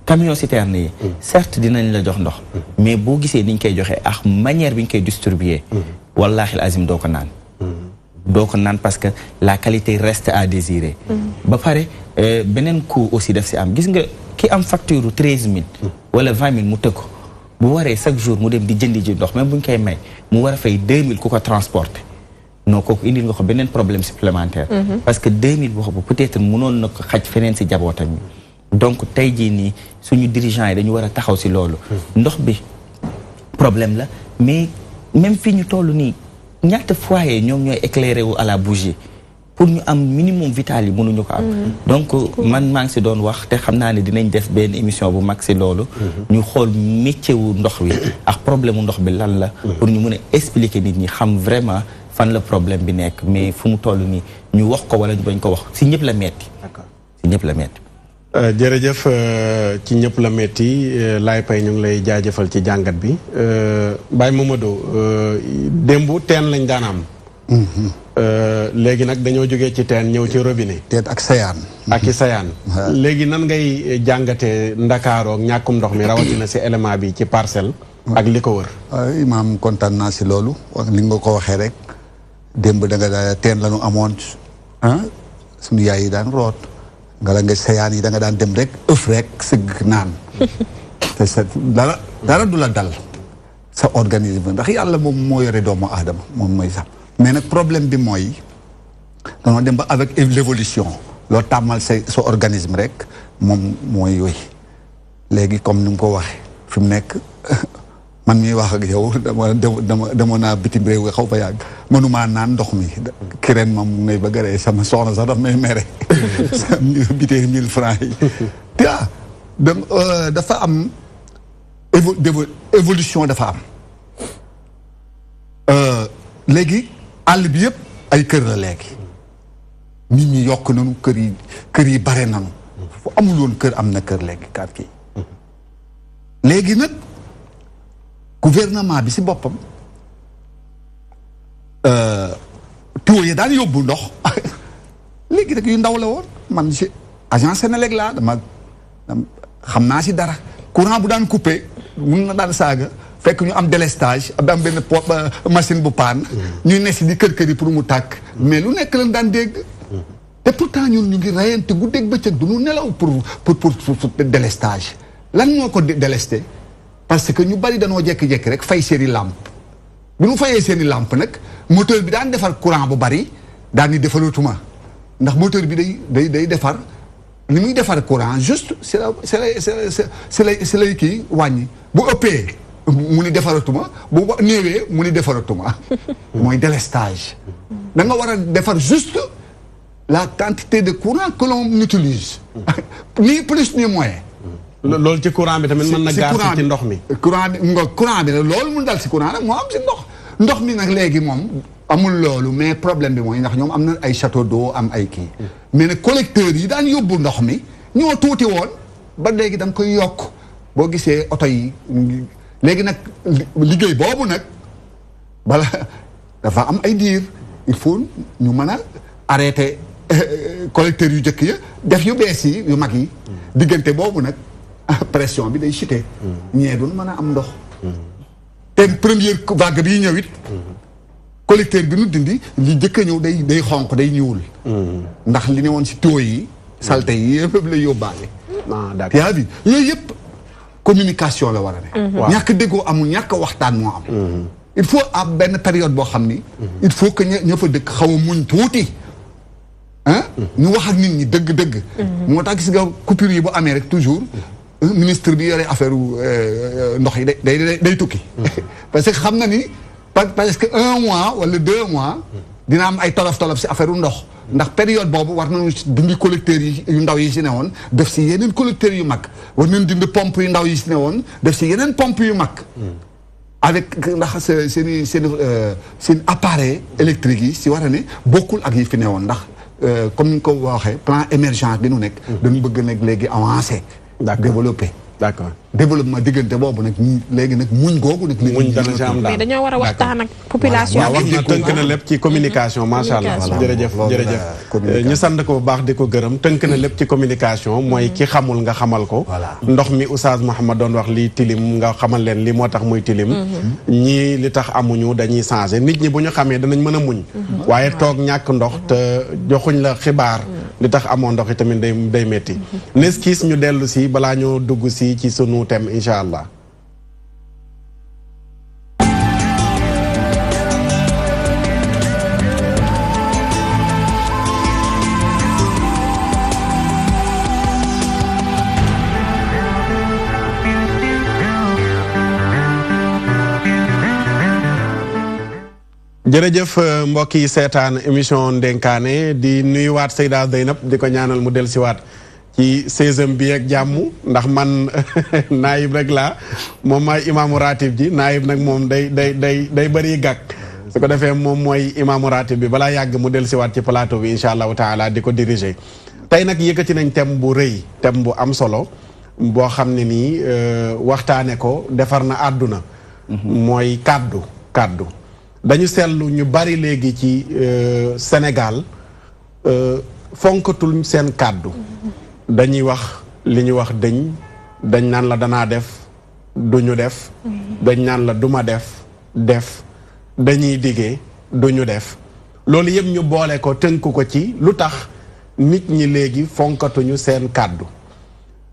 camion citerne yi certes dinañ la jox ndox mais boo gisee niñ koy joxee ak manière bi ñu koy distribuer wallaahi azim doo ko naan parce que la qualité reste à désirer ba pare beneen coût aussi daf si am gis nga ki am facture 13000 wala 20000 mu tëgg ko bu waree chaque jour mu dem di jëndi ji ndox même bu ñu koy may mu war a fay 2000 ku ko transporter non kooku indil nga ko beneen problème supplémentaire parce que 2000 boobu peut-être mënoon na ko xaj feneen si jabootam yi donc tey jii nii suñu dirigeants yi dañu war a taxaw si loolu ndox bi problème la mais même fii ñu toll nii ñaata foyer ñoom ñooy éclairé wu à la bougie pour ñu am minimum vital yi mënuñu ko am donc man maa ngi si doon wax te xam naa ne dinañ def benn émission bu mag si loolu ñu xool métier wu ndox wi ak problème mu ndox bi lan la pour ñu mën a expliquer nit ñi xam vraiment fan la problème bi nekk mais fu mu toll nii ñu wax ko wala ñu bañ ko wax si ñëpp la metti si ñëpp la metti jërëjëf ci ñëpp la metti laay pay ñu ngi lay jaajëfal ci jàngat bi Baye Mamadou démb teen lañ daan am léegi nag dañoo jógee ci teen ñëw ci robinet teen ak sayaan ak i sayaan léegi nan ngay jàngatee Ndakaarook ñàkkum ndox mi rawatina si élément bi ci Parcelles ak li ko wër imaam kontaan naa si loolu wax li nga ko waxee rek démb da nga teen la ñu amoon suñu yaay yi daan root nga la nga sayaan yi da nga daan dem rek ëf rek sëgg naan te sa dara du la dal sa organisme ndax yàlla moom moo yore doomu aadama moom mooy sax mais nag problème bi mooy dañoo dem ba avec l'évolution loo tàmmal sa organisme rek moom mooy yooyu léegi comme ni mu ko waxee fi mu nekk man miy wax ak yow dama naa bitim réew nga xaw fa yàgg mënumaa naan ndox mi ki ren moom ngay bëgg a rey sama soxna sax daf may mere bitee 1000 francs yi tia dafa am évolution dafa am léegi àll bi yëpp ay kër la léegi nit ñi yokk nañu kër yi bare nañu fu amul woon kër am na kër léegi kaat kii léegi nag gouvernement bi si boppam tuyau yi daan yóbbu ndox léegi rek yu ndaw la woon man si agence Senelec laa dama xam naa si dara courant bu daan coupé mun na daan saaga fekk ñu am délestage am benn machine bu paan ñuy ne si di kër yi pour mu tàkk mais lu nekk lañ daan dégg te pourtant ñun ñu ngi rayante guddeeg bëccëg du ñu nelaw pour délestage lan moo ko délesté parce que ñu bari dañoo jékki-jékki rek fay seeni lampe bi ñu fayee seeni lampe nag moteur bi daan defar courant bu bari daan ni defalatuma ndax moteur bi day defar ni muy defar courant juste c'est lay kii wàññi bu ëppee mu ni defaratuma bu néewee mu ni defaratuma mooy délestage da nga war a defar juste la quantité de courant que l'on utilise ni plus ni moins loolu ci courant bi tamit mën na gaar ci ndox mi courant bi nag loolu mun dal si courant nag moo am si ndox mi nag léegi moom amul loolu mais problème bi mooy ndax ñoom am na ay château d'eau am ay kii mais nag collecteurs yi daan yóbbu ndox mi ñoo tuuti woon ba léegi da nga koy yokk boo gisee oto yi léegi nag liggéey boobu nag bala dafa am ay diir il faut ñu mën a arrêter collecteurs yu njëkk ya def yu bees yi yu mag yi diggante boobu nag pression bi day chuter ñee duñ mën a am ndox te première vague bi ñëw it collecteur bi nu dindi li njëkk a ñëw day xonq day ñuul ndax li ne woon si tuyau yi salte yi yëpp lay yóbbaale yaa bi yooyu yëpp communication la war a ne ñàkk déggoo amul ñàkk waxtaan moo am il faut am benn période boo xam ni il faut que ña fa dëkk xaw a muñ tuuti ñu wax ak nit ñi dëgg-dëgg moo tax gis nga coupure yi bu amee rek toujours ministre bi yore affaire ndox yi day tukki parce que xam na ni parce que 1 mois wala 2 mois dina am ay tolof-tolof si affaire ndox ndax période boobu war nañu dindi collecteurs yi yu ndaw yi si ne woon def si yeneen collecteurs yu mag war nañu dindi pompe yu ndaw yi si ne woon def si yeneen pompe yu mag avec ndax seen appareil électrique yi si war a ne bokkul ak yi fi ne woon ndax comme ni nga ko waxee plan émergence bi nu nekk dañu bëgg nag léegi avancé développé d'accord développement diggante boobu nag ñi léegi nag muñ googu nag muñ dana ci am daal mais dañoo war a waxtaan ak population wax na tënk na lépp ci communication macha allah jërëjëf ñu sant ko bu baax di ko gërëm tënk na lépp ci communication mooy ki xamul nga xamal ko ndox mi Oustaz Mouhamed doon wax lii tilim nga xamal leen li moo tax muy tilim ñii li tax amuñu dañuy changé nit ñi bu ñu xamee danañ mën a muñ waaye toog ñàkk ndox te joxuñ la xibaar li tax amoo ndox yi tamit day métti nes kiis ñu dellu si balaa ñu dugg si ci sunu thème incha allah jërëjëf mbokk yi seetaan émission Ndenkaane di nuyuwaat Seyda Zeynab di ko ñaanal mu dellusiwaat ci 16e bi ak jàmm ndax man naayib rek laa moom maay imaamu ratib ji naayib nag moom day bëri gàkk su ko defee moom mooy imaamu ratib bi balaa yàgg mu dellusiwaat ci plateau bi incha allahu taala di ko diriger. tey nag yëkkati nañ thème bu rëy thème bu am solo boo xam ne nii waxtaane ko defar na àdduna mooy kàddu dañu seetlu ñu bari léegi ci Sénégal fonkatul seen kàddu dañuy wax li ñu wax dañ naan la danaa def duñu def dañ naan la duma def dañuy diggee duñu def loolu yëpp ñu boole ko tënk ko ci lu tax nit ñi léegi fonkatuñu seen kàddu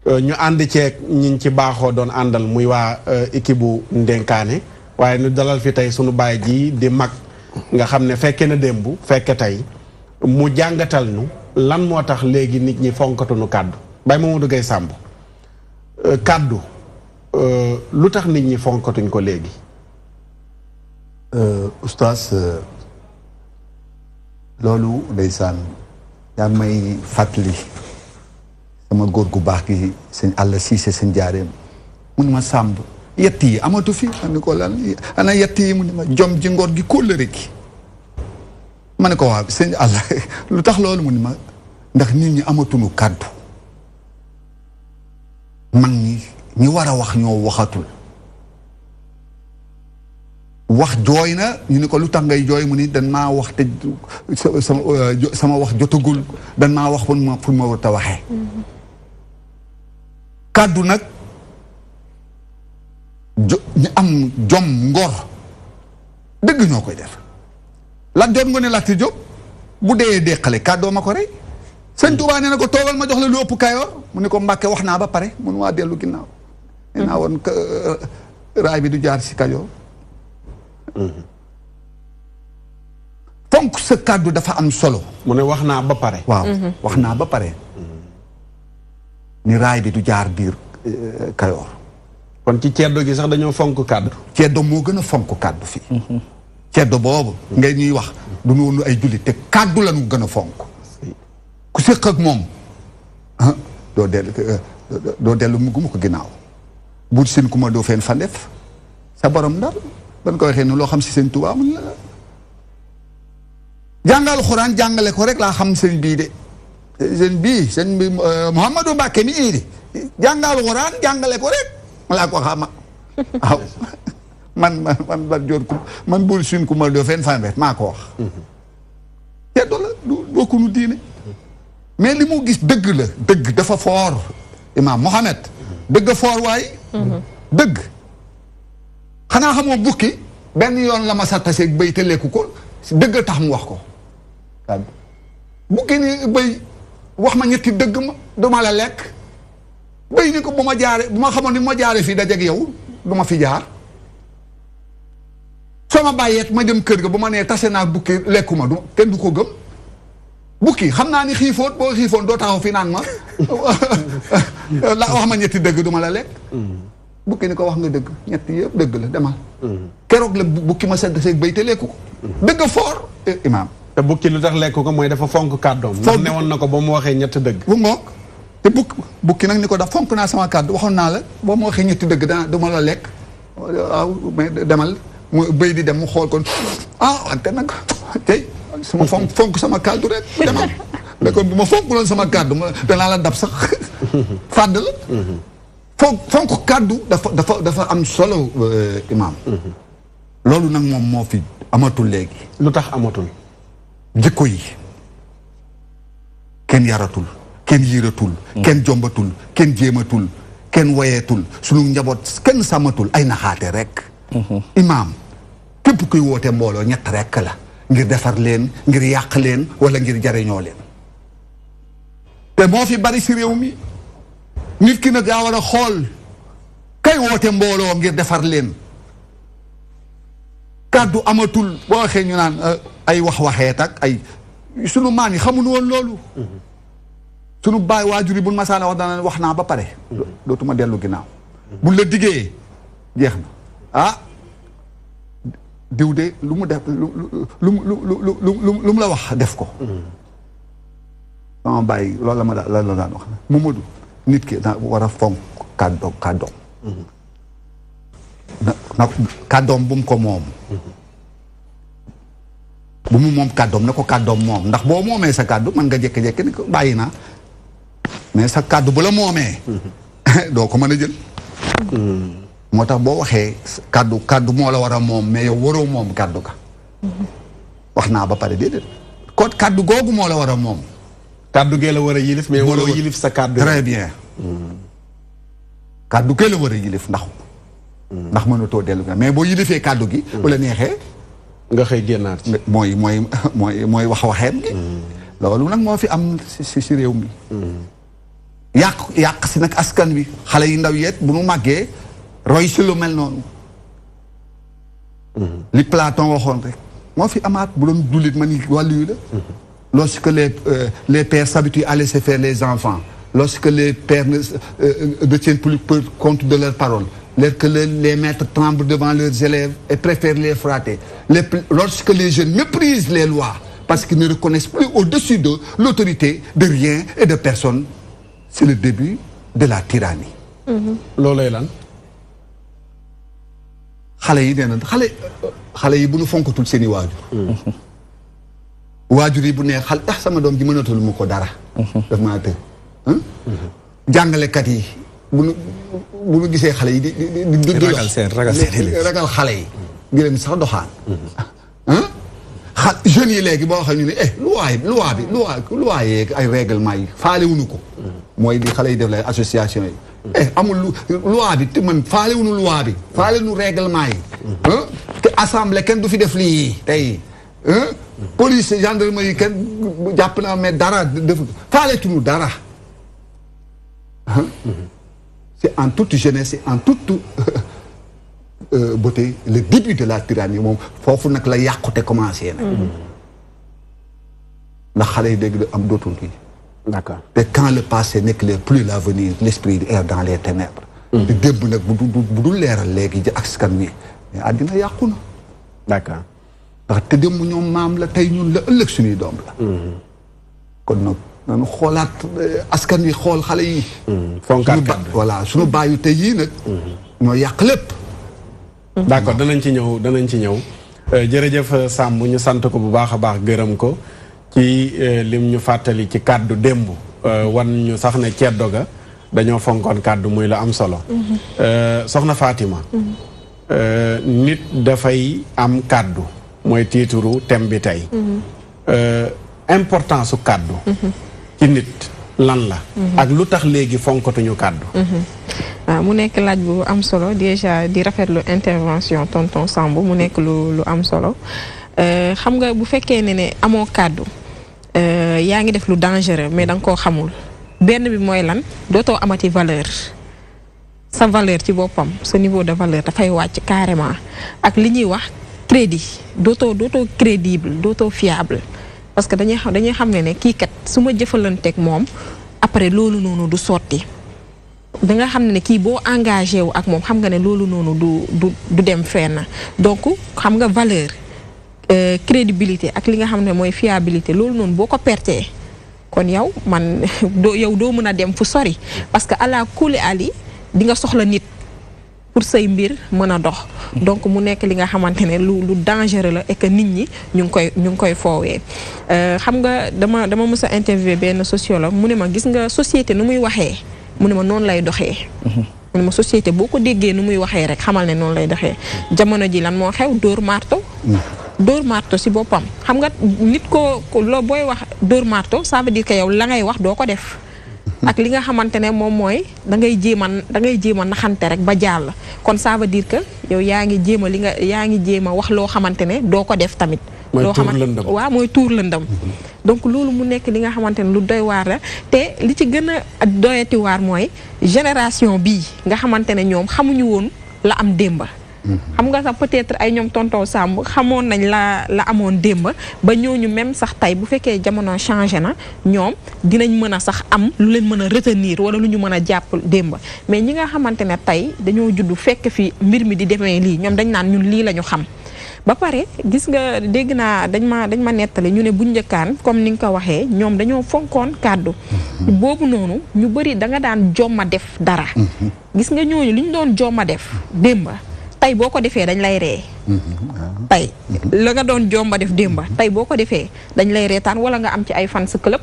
ñu ànd ceeg ñiñ ci baaxoo doon àndal muy waa équipe bu Ndenkaane waaye ñu dalal fi tey sunu baay ji di mag nga xam ne fekke na démb fekke tey mu jàngatal ñu lan moo tax léegi nit ñi fonkatuñu kàddu Baye Mamadou Gaye Samb kàddu lu tax nit ñi fonkatuñ ko léegi oustaz loolu ndeysaan yaa may fàttali sama góor gu baax gi sëñ Alla Cissé sëñ Jaareem mun ma Samb yett yi amatu fi ma ne ko lan ana yett yi mu ne ma jom ji ngor gi kóllëre gi ma ne ko waaw sëñ Alla lu tax loolu mu ne ma ndax nit ñi amatuñu kàddu mag ñi war a wax ñoo waxatul wax jooy na ñu ne ko lu tax ngay jooy mu ni dan maa wax te sama wax jotagul dan maa wax fu ma war a waxee kàddu nag ñu am am jom ngor dëgg ñoo koy def Lat Joor Ngoone Latiir Jóob bu dee deqale kàddoo ma ko rey sëñ Tuubaa nee na ko toogal ma jox la lu ëpp Kayoor mu ne ko Mbàkke wax naa ba pare mun waa dellu ginnaaw nee naa woon raay bi du jaar si Kajoor fonk sa kàddu dafa am solo mu ne wax naa ba pare waaw wax naa ba pare ni raay bi du jaar biir Kayoor kon ci ceddo gi sax dañoo fonk kàddu ceddo moo gën a fonk kàddu fii ceddo boobu ngay ñuy wax du noonu ay jullit te kàddu la ñu gën a fonk ku séq ak moom doo dellu mu ko ginnaaw buur sin ku ma doo feen fa def sa borom Ndar ban ko waxee ne loo xam si sëñ Tuubaa mun la jàngal xuraan jàngale ko rek laa xam sëñ bii de sëñ bi Mouhamadou Mbacke mi ii de jàngal xuraan jàngale ko rek laa ko xama waaw man joor ku man buur sin ku ma doo feen fa def maa ko wax ceddo la du bokkunu diine mais li mu gis dëgg la dëgg dafa foor Imaam Mohamed dëgg foor waaye dëgg xanaa xamoo bukki benn yoon la ma sa taseeg béy te lekku ko dëgg tax mu wax ko bukki ni béy wax ma ñetti dëgg ma duma la lekk béy ni ko bu ma xamoon ni ma jaare fii dajeeg yow du ma fi jaar soo ma bàyyeet ma dem kër ga bu ma nee tase naa bukki lekku ma kenn du ko gëm bukki xam naa ni xiifoon boo xiifoon doo taxaw fi naan ma la wax ma ñetti dëgg duma la lekk bukki ni ko wax nga dëgg ñetti yëpp dëgg la demal keroog la bukki ma sedd seeg béy te lekku ko dëgg foor Imaam te bukki lu tax lekku ko mooy dafa fonk kàddoom ndax newoon na ko ba mu waxee ñetti dëgg bu ngoog te bukki nag ni ko daf fonk naa sama kàddu waxoon naa la boo ma waxee ñetti dëgg duma la lekk waaw mais demal mu béy di dem mu xool kon wante nag tey suma fonk sama kàddu rek demal da kon bu ma fonkuloon sama kàddu danaa la dab sax fàdd la fonk kàddu dafa am solo Imaam loolu nag moom moo fi amatul léegi lu tax amatul jikko yi kenn yaratul kenn yiiratul kenn jombatul kenn jéematul kenn woyeetul sunu njaboot kenn sàmmatul ay naxaate rek Imaam képp kuy woote mbooloo ñett rek la ngir defar leen ngir yàq leen wala ngir jariñoo leen te moo fi bari si réew mi nit ki nag yaa war a xool kay woote mbooloo ngir defar leen kàddu amatul boo waxee ñu naan ay waxeet ak ay sunu maan yi xamuñu woon loolu sunu baay waajur yi buñ masaana wax dana wax naa ba pare dootuma dellu ginnaaw buñ la diggee jeex na diw de lu mu def lu mu la wax def ko sama bàyyi loolu la ma la daan wax Mamadou nit ki da war a fonk kàddoom na kàddoom bu mu ko moom bu mu moom kàddoom na ko kàddoom moom ndax boo moomee sa kàddu mën nga jékki-jékki ni ko bàyyi naa mais sa kàddu bu la moomee doo ko mën a jël moo tax boo waxee kàddu moo la war a moom mais yow waroo moom kàddu ka wax naa ba pare déedéet kon kàddu googu moo la war a moom kàddu gee la war a yilif mais waroo yilif sa kàddu très bien kàddu gee la war a yilif ndax mënatoo dellu mais boo yilifee kàddu gi bu la neexee nga xëy génnaat mooy waxeem gi loolu nag moo fi am si réew mi yàq si nag askan wi xale yi ndaw yeet bu nu màggee roy si lu mel noonu li Platon waxoon rek moo fi amaat bu doon dullit man wàllu yu la lorsque les pères s'habituent à laisser faire les enfants lorsque les pères ne tiennent plus compte de leurs paroles lorsque les maîtres tremblent devant leurs élèves et préfèrent les flatter lorsque les jeunes méprisent les lois parce qu'ils ne reconnaissent plus au-dessus de l'autorité de rien et de personne c'est le début de la tyrannie loolay lan xale yi nee na xale yi bu nu fonkatul seeni waajur yi bu nee xale sama doom ji mënatul mu ko dara daf maa të jàngalekat yi bu nu gisee xale yi di ragal xale yi di leen sax doxaan jeunes yi léegi boo xam ñu ne loi yeeg ay règlement yi faale wuñu ko mooy di xale yi def lay association yi amul loi bi te man faale wuñu loi bi faale nu règlement yi te assemblée kenn du fi def lii tey police gendarmerie kenn jàpp naa mais dara def faale tuñu dara c'est en toute jeunesse et en toute beauté le début de la tyrannie moom foofu nag la yàqute commencé nag ndax xale yi dégg am dootul kii d'accord te quand le passé n'éclaire plus l'avenir l'esprit erre dans les ténèbres te démb nag bu dul leeral léegi ji askan wi mais àddina yàqu na d'accord ndax te démb ñoom maam la tey ñun la ëllëg suñuy doom la kon nag nañu xoolaat askan wi xool xale yi fonkaat kàddu voilà suñu bàyyu tey yii nag ñoo yàq lépp d'accord danañ ci ñëw jërëjëf Samb ñu sant ko bu baax a baax gërëm ko ci lim ñu fàttali ci kàddu démb wan ñu sax ne ceddo ga dañoo fonkoon kàddu muy la am solo soxna Fatima nit dafay am kàddu mooy tiituru thème bi tey importance su kàddu ci nit lan la ak lu tax léegi fonkatuñu kàddu waaw mu nekk laaj bu am solo déjà di rafetlu intervention tonton Samb mu nekk lu am solo xam nga bu fekkee ne amoo kàddu yaa ngi def lu dangereux mais da nga koo xamul benn bi mooy lan dootoo amati valeur sa valeur ci boppam sa niveau de valeur dafay wàcc carrément ak li ñuy wax crédit dootoo crédible dootoo fiable parce que dañuy xam ne kii kat su ma jëfalanteeg moom après loolu noonu du sotti da nga xam ne kii boo engagé wu ak moom xam nga ne loolu noonu du dem fenn donc xam nga valeur crédibilité ak li nga xam ne mooy fiabilité loolu noonu boo ko pertee kon yow doo mën a dem fu sori parce que ala kulli ali di nga soxla nit pour say mbir mën a dox donc mu nekk li nga xamante ne lu dangereux la et que nit ñi ñu ngi koy foowee xam nga dama mës a interviewé benn sociologue mu ne ma gis nga société nu muy waxee mu ne ma noonu lay doxee mu ne ma société boo ko déggee nu muy waxee rek xamal ne noonu lay doxee jamono ji lan moo xew dóor marto si boppam xam nga nit ko loo booy wax dóor marto ça veut dire que yow la ngay wax doo ko def ak li nga xamante ne moom mooy da ngay jéem a naxante rek ba jàll kon ça veut dire que yow yaa ngi jéem a wax loo xamante ne doo ko def tamit loo xamante waaw mooy tuur lëndëm donc loolu mu nekk li nga xamante ne lu doy waar la te li ci gën a doyati waar mooy génération bii nga xamante ne ñoom xamuñu woon la am démba xam nga sax peut-être ay ñoom tonton Samb xamoon nañ la amoon démb ba ñooñu même sax tey bu fekkee jamono changé na ñoom dinañ mën a sax am lu leen mën a retenir wala lu ñu mën a jàpp démb mais ñi nga xamante ne tey dañoo juddu fekk fi mbir mi di demee lii ñoom dañ naan ñun lii la ñu xam ba pare gis nga dégg naa dañ ma nettali ñu ne bu njëkkaan comme ni nga ko waxee ñoom dañoo fonkoon kàddu boobu noonu ñu bëri da nga daan jomma def dara gis nga ñooñu li ñu doon jomma def démb tey boo ko defee dañ lay ree tey la nga doon jomba def démba tey boo ko defee dañ lay reetaan wala nga am ci ay fans club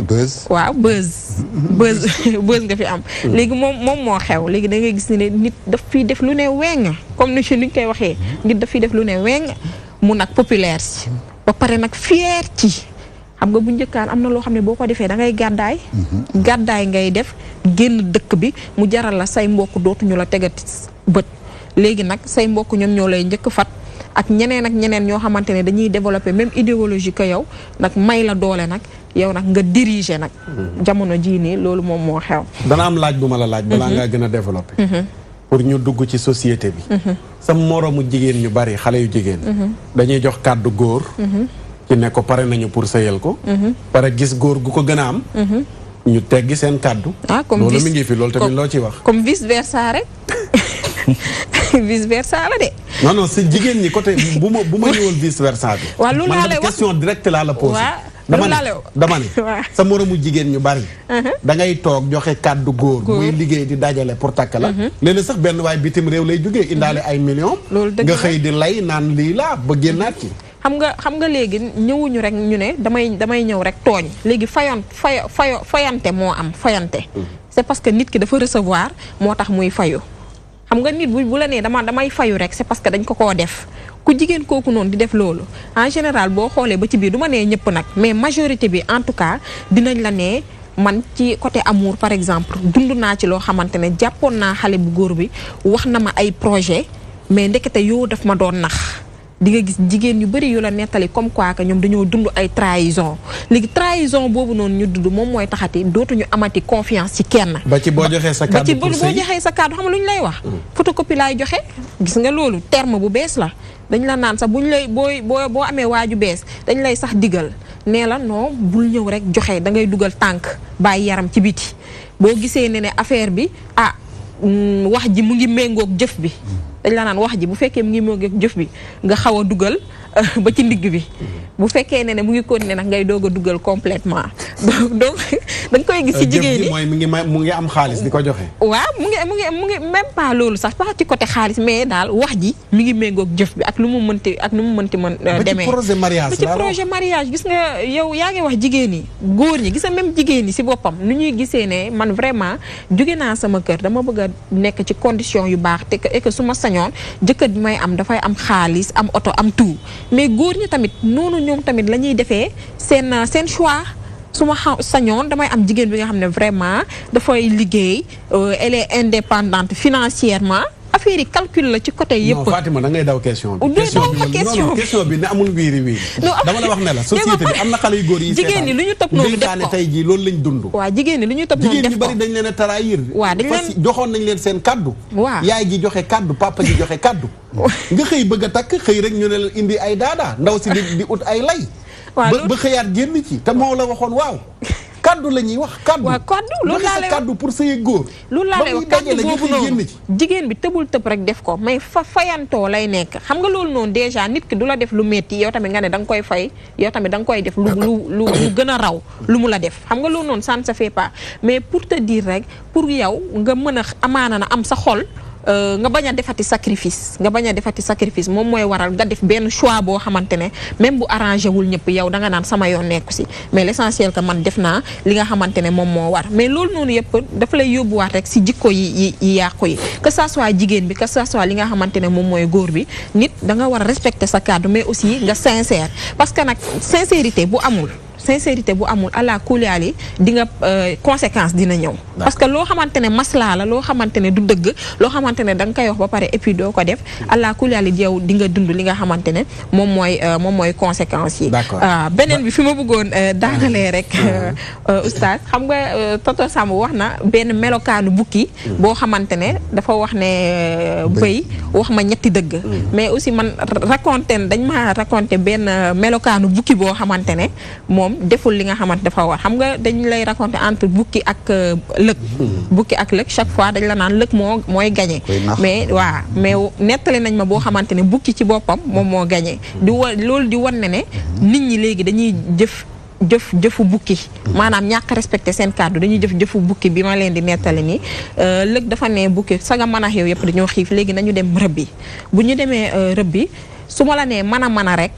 buzz waaw buzz nga fi am léegi moom moo xew léegi da ngay gis ne nit daf fiy def lu ne weng comme ni ñu koy waxee nit daf fiy def lu ne weng mu nag populaire si ba pare nag fier ci xam nga bu njëkkaan am na loo xam ne boo ko defee da ngay gàddaay ngay def génn dëkk bi mu jaral la say mbokk dootuñu la tegati bët léegi nag say mbokk ñoom ñoo lay njëkk fat ak ñeneen ñoo xamante ne dañuy développer même idéologie que yow nag may la doole nag yow nag nga diriger nag jamono jii nii loolu moom moo xew dana am laaj bu ma la laaj balaa ngaa gën a développer pour ñu dugg ci société bi sa moroomu jigéen ñu bari xale yu jigéen dañuy jox kàddu góor ci ne ko pare nañu pour sëyal ko pare gis góor gu ko gën a am ñu teggi seen kàddu loolu mi ngi fi loolu tamit loo ci wax comme vice versa rek vice versa la de non si jigéen ñi côté bu ma ñëwal vice versa bi waaw loolu laa lay wax question directe laa la posé dama ne sa moromu jigéen ñu bari da ngay toog joxe kàddu góor muy liggéey di dajale pour takk la léeg-léeg sax benn waay bitim réew lay jógee indaale ay millions nga xëy di lay naan lii laa ba génnaat ci xam nga léegi ñëwuñu rek ñu ne damay ñëw rek tooñ léegi fayante moo am fayante c'est parce que nit ki dafa recevoir moo tax muy fayu xam nga nit bu la nee damay fayu rek c'est parce que dañ ko koo def ku jigéen kooku noonu di def loolu en général boo xoolee ba ci biir du ma nee ñëpp nag mais majorité bi en tout cas dinañ la nee man ci côté amour par exemple dund naa ci loo xamante ne jàppoon naa xale bu góor bi wax na ma ay projet mais ndekete yoo daf ma doon nax di nga gis jigéen yu bëri yu la nettali comme quoi que ñoom dañoo dund ay trahison léegi trahison boobu noonu ñu dund moom mooy taxati dootuñu amati confiance ci kenn. ba ci boo joxee sa kàddu boo joxee sa kàddu xam nga lu ñu lay wax. photocopie laay joxe gis nga loolu terme bu bees la dañ la naan sax buñ lay boo amee waaju bees dañ lay sax digal nee la non bul ñëw rek joxe da ngay dugal tànk bàyyi yaram ci biti boo gisee ne affaire bi wax ji mu ngi méngoog jëf bi. dañ la naan wax ji bu fekkee mu ngi méngoog jëf bi nga xaw a dugal ba ci ndigg bi bu fekkee ne mu ngi continuer nag ngay doog a dugal complètement donc da nga koy gis ci jigéen ñi mooy mu ngi am xaalis di ko joxe. waaw mu ngi même pas loolu sax pas ci côté xaalis mais daal wax ji mi ngi méngoog jëf bi ak lu mu mënti demee. ba ci projet mariage gis nga yow yaa ngi wax jigéen ñi góor ñi gis nga même jigéen ñi si boppam nu ñuy gisee ne man vraiment jóge naa sama kër dama bëgg a nekk ci condition yu baax te que su ma sañoon jëkkër bi may am dafay am xaalis am oto am tout mais góor ñi tamit noonu ñoom tamit la ñuy defee seen choix su ma sañoon damay am jigéen bi nga xam ne vraiment dafay liggéey elle est indépendante financièrement affaire yi calcul la ci côté yëpp. non Fatima da ngay daw question bi. question bi ne amul wiiri wiiri. dama la wax ne la société bi am na xale yu góor yi. jigéen ñi lu ñu topp noonu def ko tey jii loolu lañ dund. waaw jigéen ñi lu ñu topp noonu def ko jigéen ñu bari dañ leen a trahir. waaw dañ leen joxoon nañ leen seen kaddu. waaw yaay ji joxe kaddu papa ji joxe kaddu. nga xëy bëgg a takk xëy rek ñu ne la indi ay daadaa ndaw si di ut ay lay. ba xëyaat génn ci te moo la waxoon waaw. kaddu la ñuy wax kaddu. waaw kaddu loolu laa lay wax kaddu pour say góor. loolu laa lay wax kaddu boobu noonu jigéen bi tëbul tëb rek def ko mais fayantoo lay nekk xam nga loolu noonu déjà nit ki du la def lu metti yow tamit nga ne da nga koy fay yow tamit da nga koy def lu gën a raw lu mu la def xam nga loolu noonu ça ne se fait pas mais pour te dire rek pour yow nga mën a amaana na am sa xol. nga bañ a defati sacrifice moom mooy waral nga def benn choix boo xamante ne même bu arrangé wul ñëpp yow da nga naan sama yoon nekku si mais l'essentiel que man def naa li nga xamante ne moom moo war mais loolu noonu yëpp dafa lay yóbbuwaat rek si jikko yi yàqu yi que ça soit jigéen bi que ça soit li nga xamante ne moom mooy góor bi nit da nga war a respecter sa cadre mais aussi nga sincère parce que nag sincérité bu amul ala kuliali di nga conséquence dina ñëw parce que loo xamante ne maslaa la loo xamante ne du dëgg loo xamante ne da nga koy wax ba pare et puis doo ko def ala kuliali yow di nga dund li nga xamante ne moom mooy conséquence yi beneen bi fi ma bëggoon daanalee rek oustaz xam nga Toto Samb wax na benn melokaanu bukki boo xamante ne dafa wax ne bëy wax ma ñetti dëgg mais aussi man dañ ma raconté benn melokaanu bukki boo xamante ne moom deful li nga xamante dafa war xam nga dañ lay raconter entre bukki ak lëg chaque fois dañ la naan lëg mooy gagné mais waaw mais nettali nañ ma boo xamante ne bukki ci boppam moom moo gagné loolu di wan ne nit ñi léegi dañuy jëfu bukki maanaam ñàkk respecté seen kàddu dañuy jëfu bukki bi ma leen di nettali nii lëg dafa ne bukki saga mën a xew yëpp dañoo xiif léegi nañu dem rëbbi bu ñu demee rëbbi su ma la nee mën a rek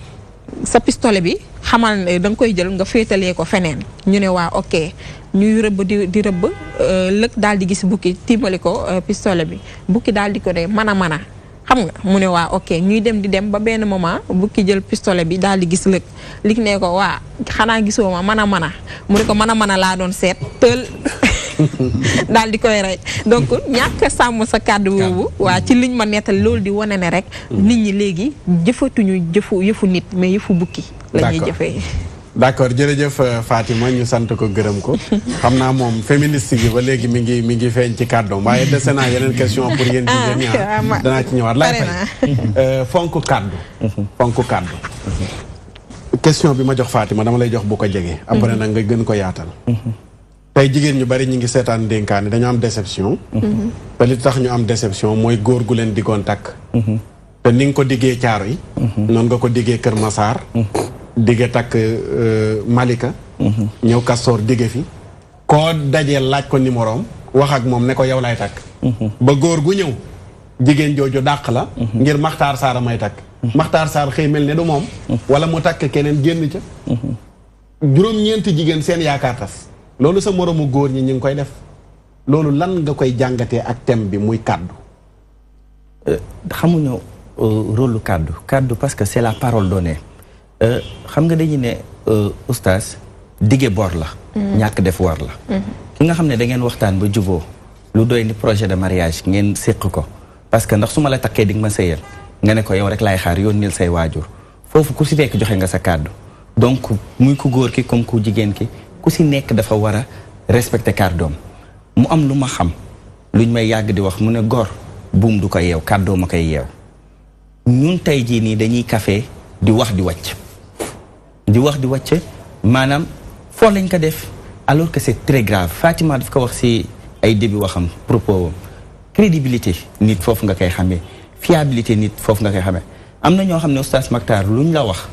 sa pistolet bi xamal ne da nga koy jël nga féetalee ko feneen ñu ne waa ok ñuy rëbb di rëbb lëg daal di gis bukki tiimali ko pistolet bi bukki daal di ko ne mën a xam nga mu ne waa ok ñuy dem di dem ba benn moment bukki jël pistolet bi daal di gis lëg lig ne ko waa xanaa gisoo ma mën a mu ne ko mën a laa doon seet tël daal di koy rey donc ñàkk a sàmm sa kàddu boobu waa ci liñ ma nettal loolu di wane ne rek nit ñi léegi jëfatuñu yëfu nit mais yëfu bukki la ñuy jëfee d'accord jërëjëf Fatima ñu sant ko gërëm ko xam naa moom féministe gi ba léegi mi ngi feeñ ci kàddoom waaye dese naa yeneen question pour yéen jigéen ñaar danaa ci ñëwaat lay fay fonk kàddu question bi ma jox Fatima dama lay jox bu ko jege après nag nga gën ko yaatal tey jigéen ñu bari ñu ngi seetaan dénkaane dañu am déception te li tax ñu am déception mooy góor gu leen diggoon takk te ni nga ko diggee caaro yi noonu nga ko diggee Kër Masaar digge takk Malika ñëw Kastoor digge fi koo dajee laaj ko numéroom wax ak moom ne ko yow lay takk ba góor gu ñëw jigéen jooju dàq la ngir Maxtaar Saar may takk Maxtaar Saar xëy mel ne du moom wala mu takk keneen génn ca juróom-ñeenti jigéen seen yaakaar tas loolu sa moroomu góor ñi ñu ngi koy def loolu lan nga koy jàngatee ak thème bi muy kàddu xamuñu rôle kàddu parce que c'est la parole donnée xam nga dañu ne oustaz dige bor la ñàkk def war la ki nga xam ne da ngeen waxtaan ba juboo lu doy ni projet de mariage ngeen séq ko parce que ndax su ma la takkee di nga ma sëyal nga ne ko yow rek laay xaar yónnil say waajur foofu ku si nekk joxe nga sa kàddu donc muy ku góor ki comme ku jigéen ki ku si nekk dafa war a respecter kàddoom mu am lu ma xam luñ may yàgg di wax mu ne góor buum du ko yeew kàddoo ma koy yeew ñun tey jii nii dañuy café di wax di wàcc maanaam foo lañ ko def alors que c'est très grave Fatima daf ko wax si ay début waxam propos crédibilité nit foofu nga koy xamee fiabilité nit foofu nga koy xamee am na ñoo xam ne Oustaz Mactar luñ la wax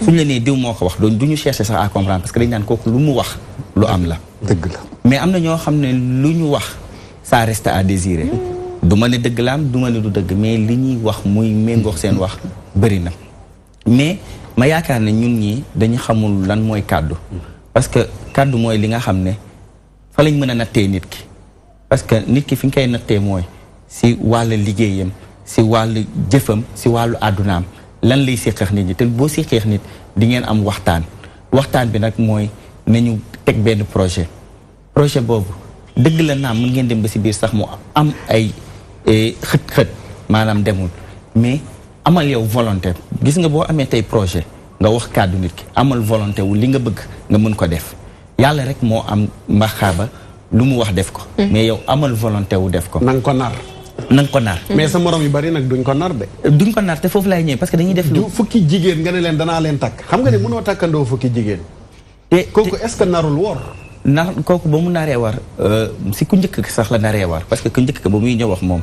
suñ la nee diw moo ko wax doon du ñu chercher sax à comprendre parce que dañ naan kooku lu mu wax lu am la dëgg la mais am na ñoo xam ne lu ñu wax ça reste à désirer du ma ne dëgg la am du ma ne du dëgg mais li ñuy wax muy méngoox seen wax bëri na mais ma yaakaar ne ñun ñii dañu xamul lan mooy kàddu parce que kàddu mooy li nga xam ne fa lañ mën a nattee nit ki parce que nit ki fi nga koy nattee mooy si wàllu liggéeyam si wàllu jëfam si wàllu àddunaam lan lay séqeex nit ñi te boo séqeex nit di ngeen am waxtaan bi nag mooy nañu teg benn projet boobu dëgg la naam mën ngeen dem ba si biir sax mu am ay xët-xët maanaam demul mais amal yow volonté gis nga boo amee tey projet nga wax kàddu nit ki amal volonté wu li nga bëgg nga mën ko def yàlla rek moo am mbaxaaba lu mu wax def ko mais yow amal volonté wu def ko na nga ko nar mais sa morom yu bari nag duñ ko nar de duñ ko nar te foofu laay ñëw parce que dañuy def lu fukki jigéen nga ne leen danaa leen takk xam nga ne mënoo takkandoo fukki jigéen te kooku est-ce que narul wor kooku ba mu naree war si ku njëkk sax la naree war parce que ku njëkk ba muy ñëw wax moom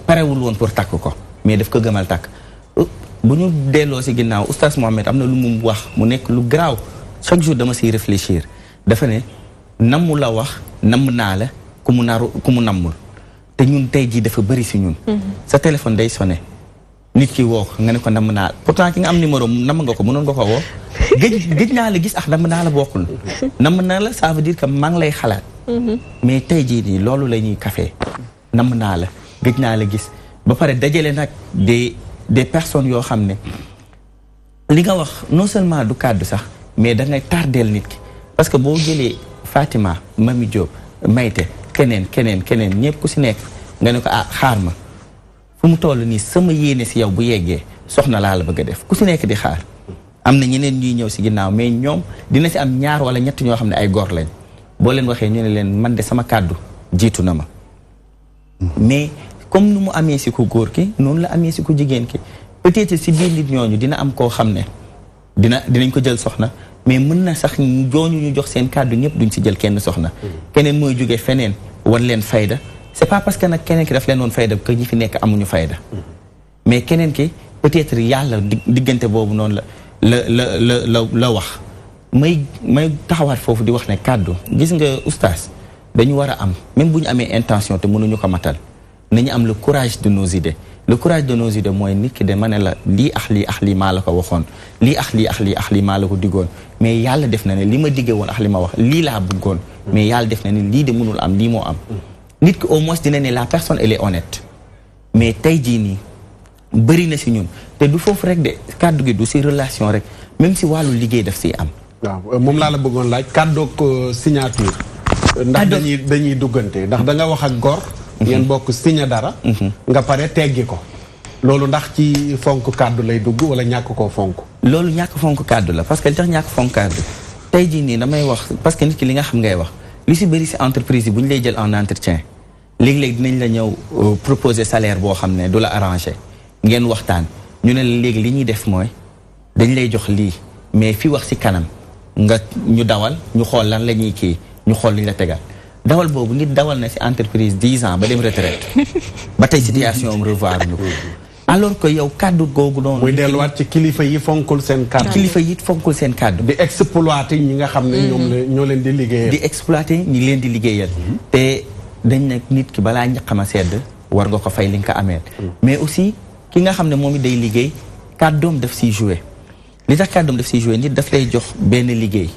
parewul woon pour takk ko mais daf ko gëmal takk bu ñu delloo si ginnaaw Oustaz Mohamed am na lu mu wax mu nekk lu garaaw chaque jour dama siy réfléchir dafa ne namm la wax namm naa la ku mu nammul te ñun tey jii dafa bëri si ñun sa téléphone day sonné nit ki woo ko nga ne ko namm naa pourtant ki nga am numéro namm nga ko mënoon nga ko woo gëj naa la gis namm naa la bokkul namm naa la ça veut dire que maa ngi lay xalaat mais tey jii nii loolu la ñuy café namm naa la gëj naa la gis ba pare dajale nag des personnes yoo xam ne li nga wax non seulement du kàddu sax mais da ngay tardeel nit ki parce que boo jëlee Fatima Mami Diop Mayte keneen ñëpp ku si nekk nga ne ko xaar ma fu mu toll nii sama yéene si yow bu yeggee soxna laa la bëgg a def ku si nekk di xaar am na ñeneen ñuy ñëw si ginnaaw mais ñoom dina si am ñaar wala ñett ñoo xam ne ay góor lañ boo leen waxee ñu ne leen man de sama kàddu jiitu na ma mais comme nu mu amee si ku góor ki noonu la amee si ku jigéen ki peut-être si biir nit ñooñu dina am koo xam ne dinañ ko jël soxna mais mën na sax jooñu ñu jox seen kàddu ñëpp duñ si jël kenn soxna keneen mooy jóge feneen war leen fayda c'est pas parce que nag keneen ki daf leen woon fayda que ñi fi nekk amuñu fayda mais keneen ki peut-être yàlla diggante boobu noonu la wax may taxawaat foofu di wax ne kàddu gis nga oustaz dañu war a am même bu ñu amee intention te mënuñu ko matal nañu am le courage de nos idées le courage de nos idées mooy nit ki de ma ne la lii ak lii maa la ko waxoon lii ak lii maa la ko diggoon mais yàlla def na ne li ma diggee woon ak li ma wax lii laa bëggoon mais yàlla def na ne lii de mënul am lii moo am nit ki au moins dina ne la personne elle est honnête mais tey jii nii bëri na si ñun te du foofu rek de kàddu gi du si relation rek même si wàllu liggéey daf siy am waaw moom laa la bëggoon laaj kàddoog signature ndax dañuy duggante ndax da nga wax ak góor ngeen bokk signé dara nga pare teggi ko loolu ndax ci fonk kàddu lay dugg wala ñàkk koo fonk loolu ñàkk fonk kàddu la parce que li tax ñàkk fonk kàddu tey jii nii damay wax parce que nit ki li nga xam ngay wax li si bëri si entreprise yi bu ñu lay jël en entretien léegi-léegi dinañ la ñëw proposer salaire boo xam ne du la arrangé ngeen waxtaan ñu ne la léegi li ñuy def mooy dañ lay jox lii mais fi wax si kanam nga ñu dawal ñu xool lan la ñuy kii ñu xool li ñu la tegal dawal boobu nit dawal na si entreprise 10 ans ba dem retraite ba tey situation am revoir ñu ko alors que yow kàddu googu noonu muy delluwaat ci kilifa yi fonkul seen kàddu kilifa yi fonkul seen kàddu di exploiter ñi nga xam ne ñoo leen di liggéeyal di exploiter ñi leen di liggéeyal te dañ ne nit ki balaa ñaqama sedd war nga ko fay li nga ko ameel mais aussi ki nga xam ne moom it day liggéey kàddoom daf siy joué li tax kàddoom daf siy joué nit daf lay jox benn liggéey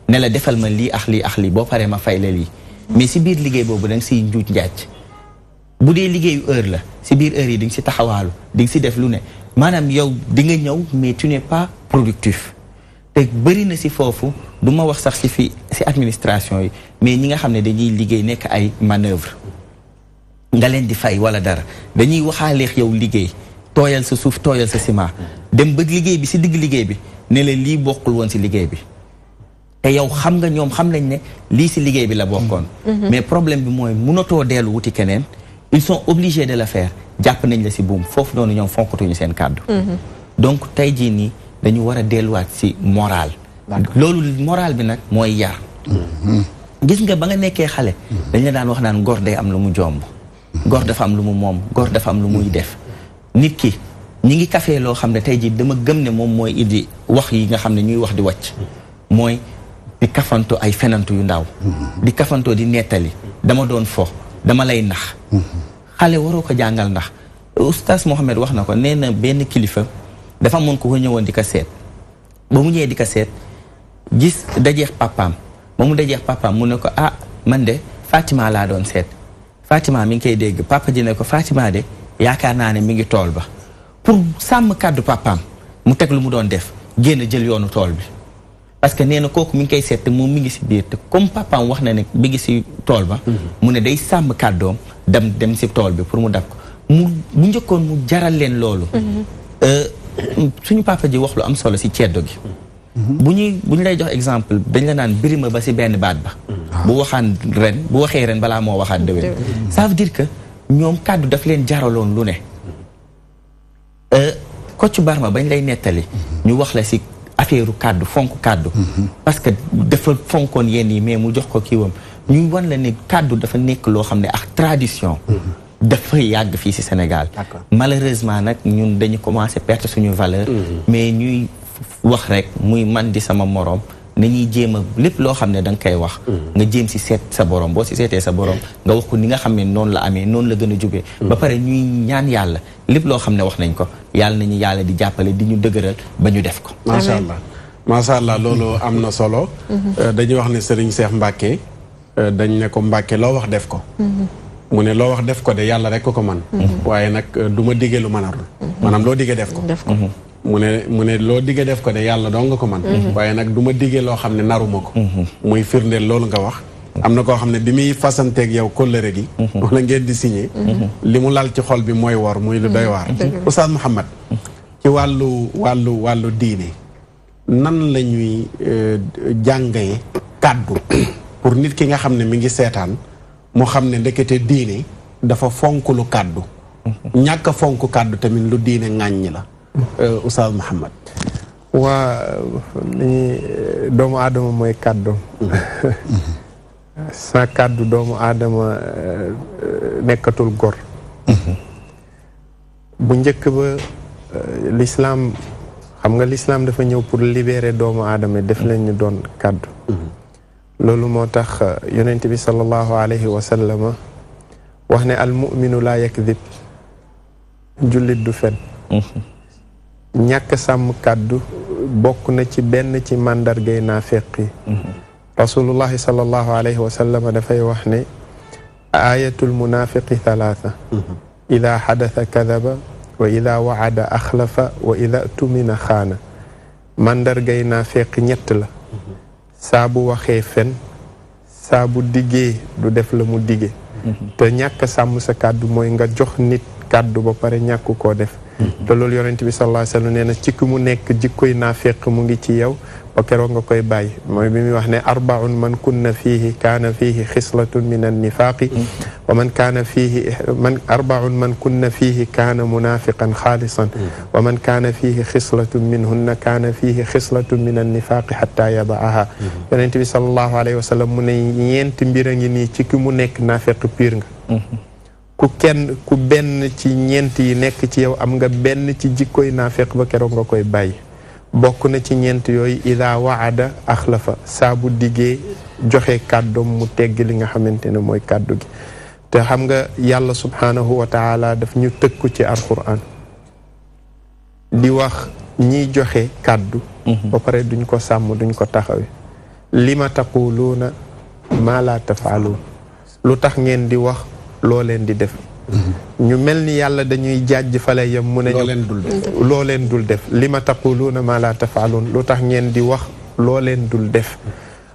ne la defal ma lii ak lii boo paree ma fay la lii mais si biir liggéey boobu da nga siy njuuj njaaj bu dee liggéeyu heure la si biir heure yi di nga si taxawaalu di nga si def lu ne maanaam yow di nga ñëw mais tu n'es pas productif te bëri na si foofu du ma wax sax si administration yi mais ñi nga xam ne dañuy liggéey nekk ay manœuvre nga leen di fay wala dara dañuy waxaaleex yow liggéey tooyal sa suuf tooyal sa ciment dem ba liggéey bi si digg liggéey bi ne la lii bokkul woon si liggéey bi te yow xam nga ñoom xam nañ ne lii si liggéey bi la bokkoon mais problème bi mooy mënatoo dellu wuti keneen ils sont obligés de le faire jàpp nañ la si buum foofu noonu ñoom fonkatuñu seen kàddu donc tey jii nii dañu war a delluwaat si moral loolu moral bi nag mooy yar gis nga ba nga nekkee xale dañ la daan wax naan góor day am lu mu jomb góor dafa am lu mu moom góor dafa am lu muy def nit ki ñi ngi kafee loo xam ne tey jii dama gëm ne moom mooy indi wax yi nga xam ne ñuy wax di wàcc mooy di kafanto ay fenantu yu ndaw di kafantoo di nettali dama doon fo dama lay nax xale waroo ko jàngal ndax oustaz Mohamed wax na ko nee na benn kilifa dafa amoon ko ñëwoon di ko seet ba mu ñëwee di ko seet gis dajeex papaam ba mu dajeex papaam mu ne ko ah man de Fatima laa doon seet Fatima mi ngi koy dégg papa ji ne ko Fatima de yaakaar naa ne mi ngi tool ba pour sàmm kàddu papaam mu teg lu mu doon def génn jël yoonu tool bi parce que nee na kooku mi ngi koy seet te moom mi ngi si biir te comme papaam wax na ne mi ngi si tool ba mu ne day sàmm kàddoom dem si tool bi pour mu dab ko mu njëkkoon mu jaral leen loolu suñu papa ji wax lu am solo si ceddo gi bu ñu lay jox exemple dañ la naan birima ba si benn baat ba bu waxee ren balaa moo waxaat déwén ça veut dire que ñoom kàddu daf leen jaraloon lu ne Kocc Barma bañ lay nettali ñu wax la si affaire kàddu fonk kàddu parce que dafa fonkoon yenn yi mais mu jox ko kiiwam ñu wan la ne kàddu dafa nekk loo xam ne ak tradition dafa yàgg fii si Sénégal malheureusement nag ñun dañu commencé perte suñu valeur mais ñuy wax rek muy man di sama morom nañuy jéem a lépp loo xam ne da nga koy wax nga jéem si seet sa borom boo si seetee sa borom nga wax ko ni nga xam ne noonu la amee noonu la gën a jubee ba pare ñuy ñaan yàlla lépp loo xam ne wax nañ ko yàlla nañu yàlla di jàppale di ñu dëgëral ba ñu def ko macha allah loolu am na solo dañuy wax ne Serigne Cheikh Mbacke dañ ne ko Mbacke loo wax def ko mu ne loo wax def ko de yàlla rek ko man waaye nag du ma diggee lu manarul maanaam loo diggee def ko mu ne loo diggee def ko de yàlla doo nga ko man waaye nag du ma diggee loo xam ne naruma ko muy firndeel loolu nga wax am na koo xam ne bi muy fasanteeg yow kóllëre gi wala ngeen di signé li mu lal ci xol bi mooy wor muy lu doy waar Oustaz Mouhamed ci wàllu diine nan la ñuy jàngee kàddu pour nit ki nga xam ne mi ngi seetaan mu xam ne ndekete diine dafa fonk lu kàddu ñàkk a fonk kàddu tamit lu diine ŋàññi la Oustaz Mouhamed waa ni doomu aadama mooy kàddoom sa kàddu doomu aadama nekkatul gor bu njëkk ba l'islam xam nga l'islam dafa ñëw pour libérer doomu aadama def leen ñu doon kàddu loolu moo tax yonent bi sallallahu alayhi wa sallam wax ne al mu'minu laa yakdib jullit du fen ñàkk sàmm kàddu bokk na ci benn ci màndargay naafeq yi rasulullahi sallallahu alayhi wa sallam dafay wax ne ayatul munafiqi thalatha ida xadatha kadaba wa ida waada axlafa wa ida tumina xaana màndargay naafeq ñett la saa bu waxee fen saa bu diggee du def la mu digge te ñàkk sàmm sa kàddu mooy nga jox nit kàddu ba pare ñàkk koo def te loolu yonent bi sallallahu alayhi wa sallam nee na ci ku mu nekk jikkoy naafeq mu ngi ci yow ba keroog nga koy bàyyi mooy bi muy wax ne arbaun man kunna fiihi kaana fiihi xislatun min annifaaqi wa man kaana fiihi arbaun man kunna fiihi kaana munafiqan xaalisan wa man kaana fiihi xislatun minhunna kaana fiihi xislatun min annifaaqi xatta yadaaha yonent bi sallallahu alayhi wa sallam mu ne ñeenti mbir a ngi nii ci ki mu nekk naafeq piir nga ku benn ci ñeent yi nekk ci yow am nga benn ci jikkoy naafeq ba keroog nga koy bàyyi bokk na ci ñeent yooyu ida waada axlafa saa bu diggee joxe kàddoom mu tegg li nga xamante ne mooy kàddu gi te xam nga yàlla subhanahu wa taala daf ñu tëkku ci alquran di wax ñiy joxe kàddu ba pare duñ ko sàmm duñ ko taxawe lima taquluuna maa la tafaaluun lu tax ngeen di wax loo leen di def ñu mel ni yàlla dañuy jàjj fale yam mu ne loo leen dul def lima taquluuna ma la tafaaluun lu tax ngeen di wax loo leen dul def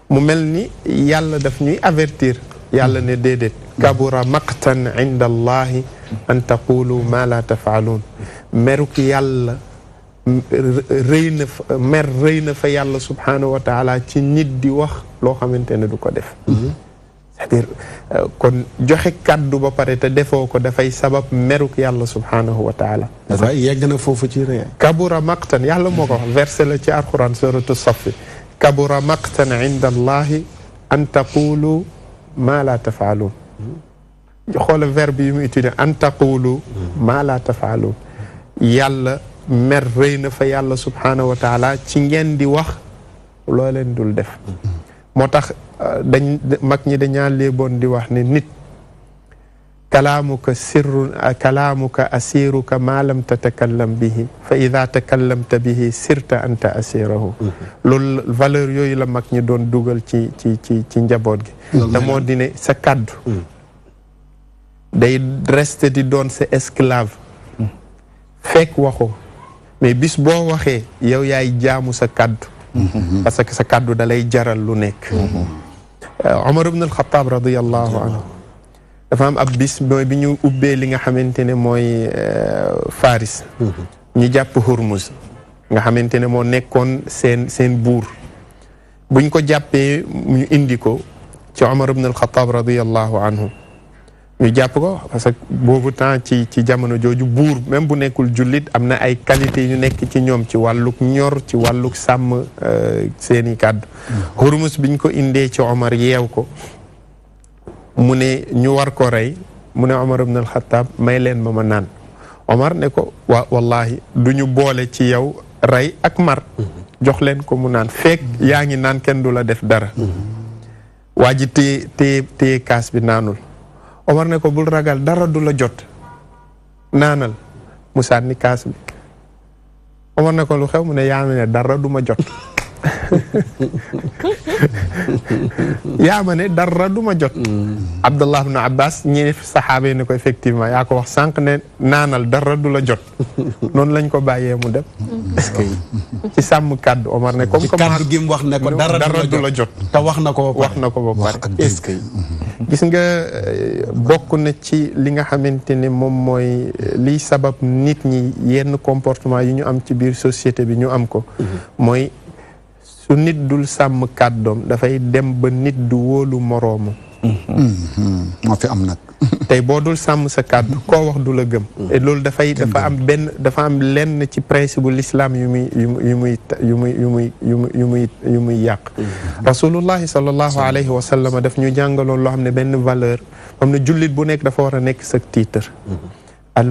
mu mel ni yàlla daf ñuy avertir yàlla ne déedéet kabura maqtan inda allahi an taqulu ma la tafaaluun meruk yàlla rëy na fa yàlla subhanahu wa taala ci nit di wax loo xamante ne du ko def c'est-à-dire kon joxe kàddu ba pare te defoo ko dafay sabab meruk yàlla subhanahu wa taala dafa yegg na foofu ci rëy kabura maqtan yàlla moo ko wax verset la ci alquran suratu safi kabura maqtan inda allahi an taqulu ma la tafaaluun xoola verbe yi mu utilisé an taqulu ma la tafaaluun yàlla mer rëy na fa yàlla subhanahu wa taala ci ngeen di wax loo leen dul def moo tax mag ñi dañaa léeboon di wax ne nit kalaamuka sirrun kalaamuka asiruka ma lam tatakallam bihi fa ida takallamta bihi sirta anta asirahu loolu valeur yooyu la mag ñi doon dugal ci njaboot gi te moo di ne sa kàddu day reste di doon sa esclave fekk waxoo mais bis boo waxee yow yaay jaamu sa kàddu parce que sa kàddu da lay jaral lu nekk Omar ibn al-Khattab radiyallahu anhu dafa am ab bis mooy bi ñu ubbee li nga xamante ne mooy Faris ñu jàpp Hurmuz nga xamante ne moo nekkoon seen buur buñ ko jàppee ñu indi ko ci Omar ibn al-Khattab radiyallahu anhu ñu jàpp ko parce que boobu temps ci jamono jooju buur même bu nekkul jullit am na ay qualité yu nekk ci ñoom ci wàlluk ñor ci wàlluk sàmm seeni kàddu Hurmus biñ ko indee ci Omar yeew ko mu ne ñu war ko rey mu ne Omar ibn al-Khattab may leen ma naan Omar ne ko wallahi du ñu boole ci yow rey ak mar jox leen ko mu naan fekk yaa ngi naan kenn du la def dara waa ji téye kaas bi naanul Omar ne ko bul ragal dara du la jot naanal mu sànni kaas bi Omar ne ko lu xew mu ne yaa ma ne dara du ma jot yaa ma ne dara du ma jot Abdullah ibn Abbas ñi saxaaba yi ne ko effectivement yaa ko wax sànq ne naanal dara du la jot noonu lañ ko bàyyee mu dem est-ce que ci sàmm kàddu Omar ne comme kàddu gi mu wax ne ko dara du la jot te wax na ko ba pare est-ce que gis nga bokk na ci li nga xamante ne moom mooy liy sabab nit ñi yenn comportement yi ñu am ci biir société bi ñu am ko mooy su nit dul sàmm kàddoom dafay dem ba nit du wóolu moroomu moo fi am nag tey boo dul sàmm sa kàddu koo wax du la gëm et loolu dafa am lenn ci principe bu l'islam yu muy yàq rasulullahi sallallahu alayhi wa sallam daf ñu jàngaloon loo xam ne benn valeur xam ne jullit bu nekk dafa war a nekk sa titre al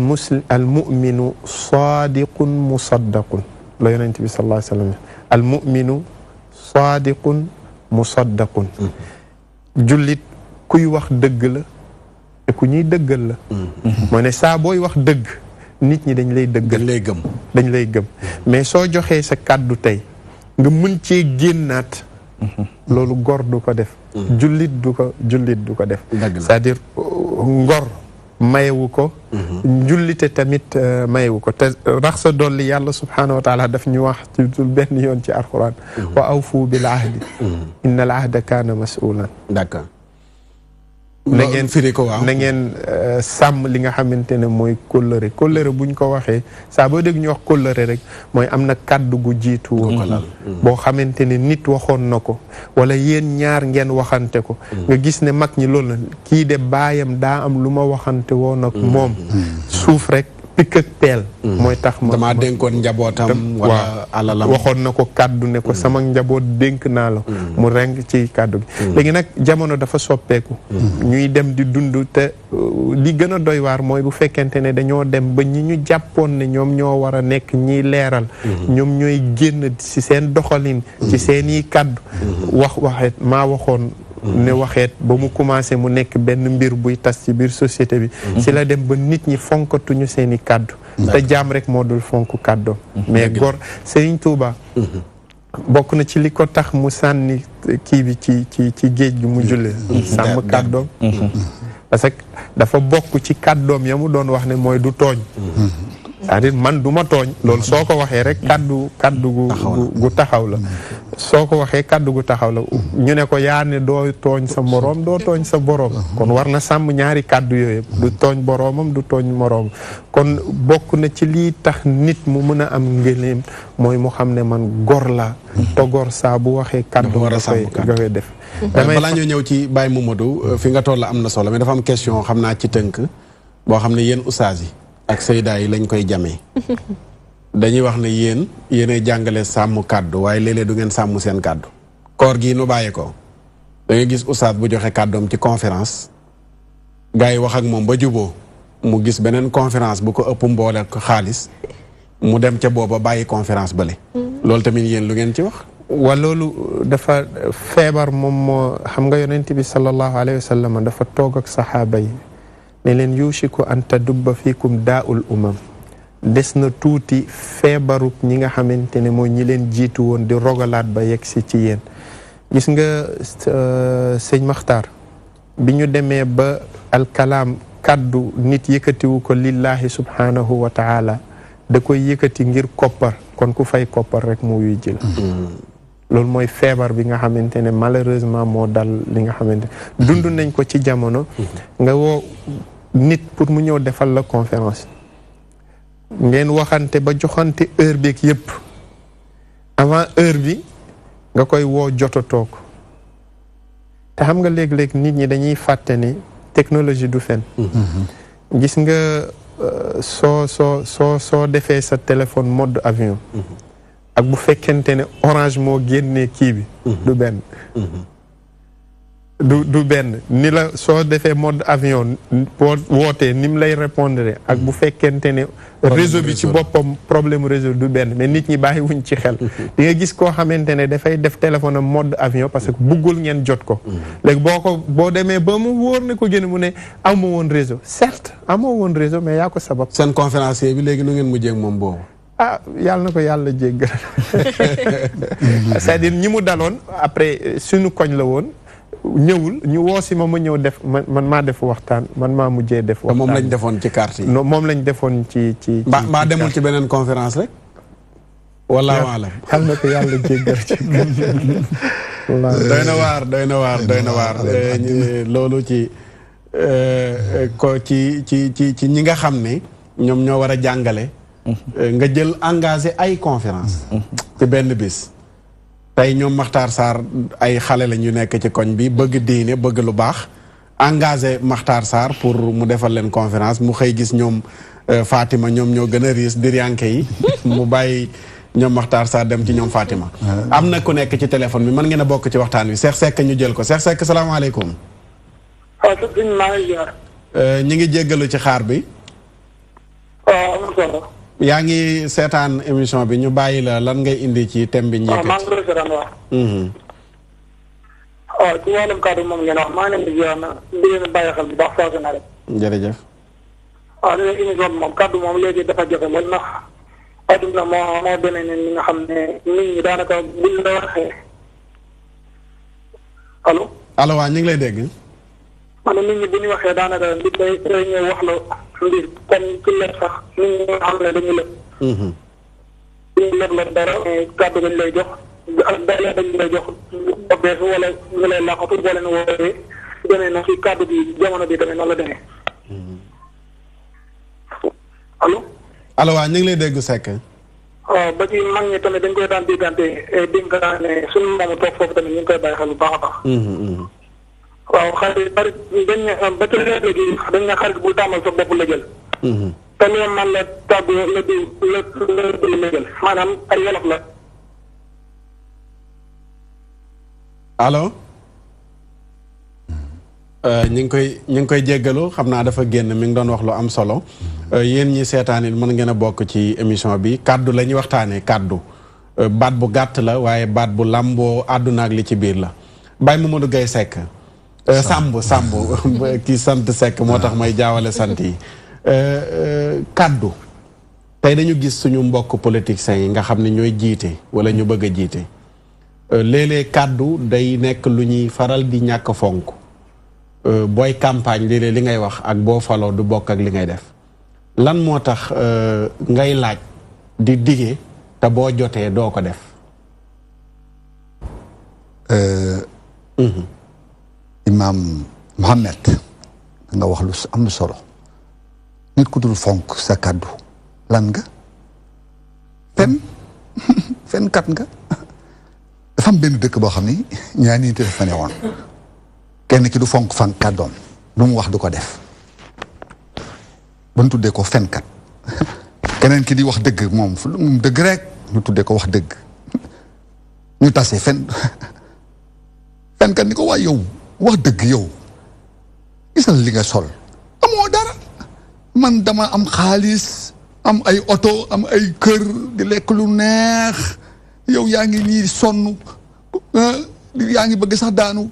muminu sadiqun musaddaqun la yonent bi sallallahu alayhi wa sallam al muminu sadiqun musaddaqun jullit kuy wax dëgg la te ku ñuy dëggal la moo ne saa booy wax dëgg nit ñi dañ lay dëggal dañ lay gëm mais soo joxee sa kàddu tey nga mën cee génnaat loolu gor du ko def jullit du ko def c'est-à-dire ngor mayewu ko njullite tamit mayewu ko te rax sa dolli yàlla subhanahu wa taala daf ñu wax ci dul benn yoon ci alquran wa awfu bil ahdi inna al ahda kaana mas'ulan d'accord na ngeen firi ko waaw na ngeen sàmm li nga xamante ne mooy kóllëre buñ ko waxee saa boo dégg ñu wax kóllëre rek mooy am na kàddu gu jiitu boo xamante ne nit waxoon na ko wala yéen ñaar ngeen waxante ko nga gis ne mag ñi loolu la kii de baayam daa am lu ma waxante woon ak moom suuf rek pikk ak peel mooy tax ma dama dénkoon njabootam wala alalam waxoon na ko kàddu ne ko sama njaboot dénk naa la mu reng ci kàddu gi léegi nag jamono dafa soppeeku ñuy dem di dund te li gën a doy waar mooy bu fekkente ne dañoo dem ba ñi ñu jàppoon ne ñoom ñoo war a nekk ñiy leeral ñoom ñooy génn ci seen doxalin ci seeni kàddu waxeet maa waxoon ne waxeet ba mu commencé mu nekk benn mbir buy tas ci biir société bi ci la dem ba nit ñi fonkatuñu seeni kàddu te jaam rek moo dul fonk kàddoom mais gor Serigne Touba bokk na ci li ko tax mu sànni kii bi ci géej gi mu jullee sàmm kàddoom parce que dafa bokk ci kàddoom ya mu doon wax ne mooy du tooñ c'est-à-dire man du ma tooñ loolu soo ko waxee rek kàddu gu taxaw la soo ko waxee kàddu gu taxaw la ñu ne ko yaa ne doo tooñ sa moroom doo tooñ sa boroom kon war na sàmm ñaari kàddu yooyu du tooñ boroomam du tooñ moroom kon bokk na ci lii tax nit mu mën a am ngëneem mooy mu xam ne man gor la te gor saa bu waxee kàddu nga koy def balaa ñoo ñëw ci Baye Momadou fi nga toll am na solo mais dafa am question xam naa ci tënk boo xam ne yéen ustaas yi ak sayda yi lañ koy jamee dañuy wax ne yéenay jàngale sàmm kàddu waaye léeg-léeg du ngeen sàmm seen kàddu koor gii nu bàyyi ko da ngay gis ustaas bu joxe kàddoom ci conférence gars yi wax ak moom ba juboo mu gis beneen conférence bu ko ëpp mboole ko xaalis mu dem ca booba bàyyi conférence bale loolu tamit yéen lu ngeen ci wax wa loolu dafa feebar moom moo xam nga yonent bi sallallahu alayhi wa sallam dafa toog ak saxaaba yi ne leen yushiku an tadubba fiikum daaul umam des na tuuti feebaruk ñi nga xamante ne mooy ñi leen jiitu woon di rogalaat ba yegg si ci yéen gis nga sëñ Maxtaar bi ñu demee ba alkalaam kàddu nit yëkkatiwu ko lillahi subhanahu wa taala da koy yëkkati ngir koppar kon ku fay koppar rek mu wuy jël loolu mooy feebar bi nga xamante ne malheureusement moo dal li nga xamante ne dund nañ ko ci jamono nga woo nit pour mu ñëw defal la conférence ngeen waxante ba joxante heure beeg yëpp avant heure bi nga koy woo jotatoo ko te xam nga léeg-léeg nit ñi dañuy fàtte ni technologie du fen gis nga soo defee sa téléphone mode avion ak bu fekkente ne orange moo génnee kii bi du benn du benn ni la soo defee mode avion boo wootee ni mu lay répondre ak bu fekkente ne réseau bi ci boppam problème réseau du benn mais nit ñi bàyyi wuñ ci xel di nga gis koo xamante ne dafay def téléphone am mode avion parce que buggul ngeen jot ko léegi boo demee ba mu wóor ne ko génn mu ne amoo woon réseau certes amoo woon réseau mais yaa ko sabab seen conférencier bi léegi nu ngeen mujjee ak moom boobu yàlla na ko yàlla jéggal c'est-à-dire ñi mu daloon après suñu koñ la woon ñëwul ñu woo si ma ñëw def man maa def waxtaan man maa mujjee def waxtaan moom lañ defoon ci carte yi non moom lañ defoon ci mbaa demul ci beneen conférence rek wala wala xam na ko yàlla jéggal ci doy na waar loolu ci ko ci ñi nga xam ne ñoom ñoo war a jàngale nga jël engagé ay conférence ci benn bis tey ñoom Makhtar Sarr ay xale la ñu nekk ci koñ bi bëgg diine bëgg lu baax engagé Makhtar Sarr pour mu defal leen conférence mu xëy gis ñoom Fatima ñoom ñoo gën a riis diryanke yi mu bàyyi ñoom Makhtar Sarr dem ci ñoom Fatima am na ku nekk ci téléphone bi mën ngeen a bokk ci waxtaan wi Cheikh Seck ñu jël ko Cheikh Seck salaamaaleykum ñu ngi jéggalu ci xaar bi yaa ngi seetaan émission bi ñu bàyyi la lan ngay indi ci thème bi ñu yëkkati. maa ngi koy seetaan waaw. ci wàllum kàddu moom ngeen wax maa ngi leen di ziar di leen bàyyi xel bu baax saa su ne rek. jërëjëf. waaw li leen émission bi moom kàddu moom léegi dafa jafe lool ndax adduna moo demee ne li nga xam ne nit ñi daanaka buñ la waxee allo. allo waa ñu ngi lay dégg. man nit ñi bu ñu waxee daanaka nit day ñëw wax la mbir comme ci lépp sax nit ñi nga xam ne dañu lépp. dañu lépp la dara kàddu gañ lay jox ak dara dañ lay jox bees wala ñu lay laqatu boo leen woowee demee na ci kàddu bi jamono bi tamit noonu la demee. allo. allo waa ñu ngi lay dégg Seck. waaw ba ci mag ñi tamit dañ koy daan déggante dénkaane suñu moomu toog foofu tamit ñu ngi koy bàyyi xel bu baax a baax. waaw xarit bari dañ ne ba ca léegi dañ ne xarit bu tàmmal sa bopp la jël. te loolu man la tàggu la di la jël maanaam ay wolof la. allo. ñu ngi koy jéggalu xam naa dafa génn mi ngi doon wax lu am solo yéen ñi seetaan it mën ngeen a bokk ci émission bi kaddu la ñuy waxtaanee kaddu baat bu gàtt la waaye baat bu làmboo àdduna ak li ci biir la Baye Mamadou Gaye Seck. Samb kii sant Seck moo tax may jaawale sant yi kaddu tey dañu gis suñu mbokk politiciens yi nga xam ne ñooy jiite wala ñu bëgg a jiite léeg-léeg kaddu day nekk lu ñuy faral di ñàkk fonk booy campagne léeg-léeg li ngay wax ak boo faloo du bokk ak li ngay def lan moo tax ngay laaj di dige te boo jotee doo ko def. Imam Mohamed nga wax lu am solo nit ku dul fonk sa kàddu lan nga fen kat nga dafa am benn dëkk boo xam ni ñaari nit dafa ne woon kenn ki du fonk fan kàddoom lu mu wax du ko def ba ñu tuddee ko fenkat keneen ki di wax dëgg moom dëgg rek ñu tuddee ko wax dëgg ñu tase fenkat ni ko waay yow wax dëgg yow gisal li nga sol amoo dara man dama am xaalis am ay oto am ay kër di lekk lu neex yow yaa ngi nii sonn yaa ngi bëgg sax daanu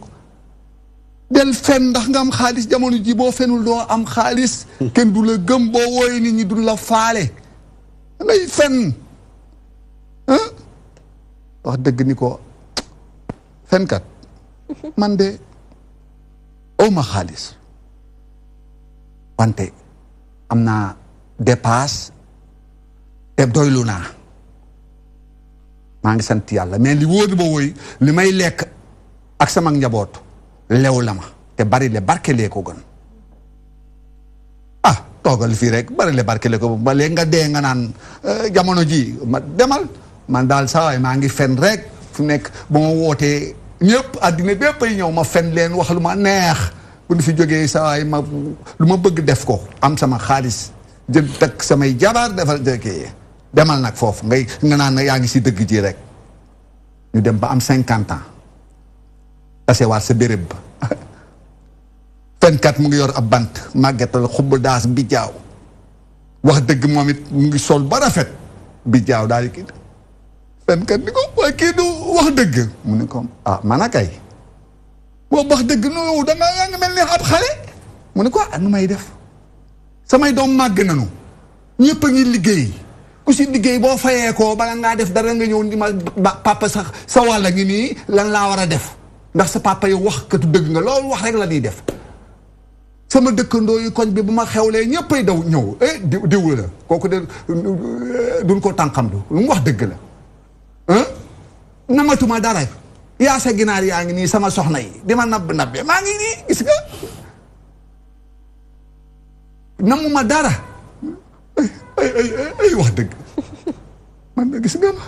del fen ndax nga am xaalis jamono ji boo fenul doo am xaalis kenn du la gëm boo wooye nit ñi du la faale ngay fen wax dëgg ni ko fenkat man de awma xaalis wante am naa dépasse te doylu naa maa ngi sant yàlla mais li wóor ba woy li may lekk ak sama njaboot lew la ma te bari le barkelee ko gën toogal fii rek bari le barkelee ko ba léegi nga dee nga naan jamono ji ma demal man daal sawaay maa ngi fen rek fu nekk ba ma wootee ñëpp àddina bépp ay ñëw ma fen leen wax lu ma neex bu ñu fi jógee sawaay ma lu ma bëgg def ko am sama xaalis jël teg samay jabar defal jëkkee demal nag foofu nga naan yaa ngi si dëgg ji rek ñu dem ba am 50 ans tasewaat sa béréb ba fenkat mu ngi yor ab bant màggetal xubb daas bi jaaw wax dëgg moom it mu ngi sol ba rafet bi jaaw daal di kii fenkat ni ko waaye kii du wax dëgg mu ne ko man a kay boo wax dëgg no yaa ngi mel ni ab xale mu ne ko nu may def samay doom màgg nanu ñëpp a ngi liggéey ku si liggéey boo fayee ko bala ngaa def dara nga ñëw ni ma papa sax sa wàlla ngi nii lan laa war a def ndax sa papa yow wax katu dëgg nga loolu wax rek la di def sama dëkkandoo yi koñ bi bu ma xewlee ñëppay daw ñëw diw la kooku de duñ ko tànqam du lu mu wax dëgg la namatuma dara yaa sa ginaar yaa ngi nii sama soxna yi di ma nabbe maa ngi nii gis nga namuma dara ay wax dëgg man de gis nga ma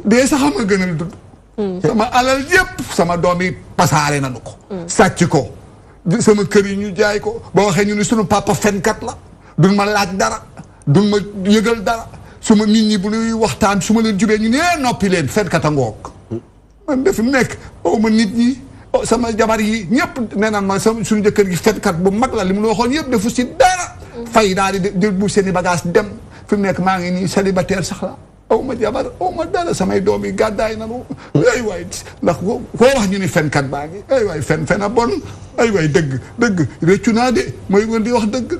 dee sax ma gënal dund sama alal yëpp sama doom yi pasaare nañu ko sàcc ko sama kër yi ñu jaay ko boo waxee ñu ne sunu papa fenkat la duñ ma laaj dara duñ ma yëgal dara su ma nit ñi bu ñuy waxtaan su ma leen jubee ñu ne noppi leen fenkat a ngoog man def nekk ma nit ñi sama jabar yi ñëpp nee naan ma suñu jëkkër gi fenkat bu mag la li mu la waxoon yëpp defu si dara fay daal di bu seeni bagage dem fi mu nekk maa ngi nii célibataire sax la aw ma jabar aw ma dara samay doom yi gàddaay nanu ay waay ndax koo wax ñu ni fenkat baa ngi ay waay fen a bon ay waay dëgg réccu naa de mooy gën di wax dëgg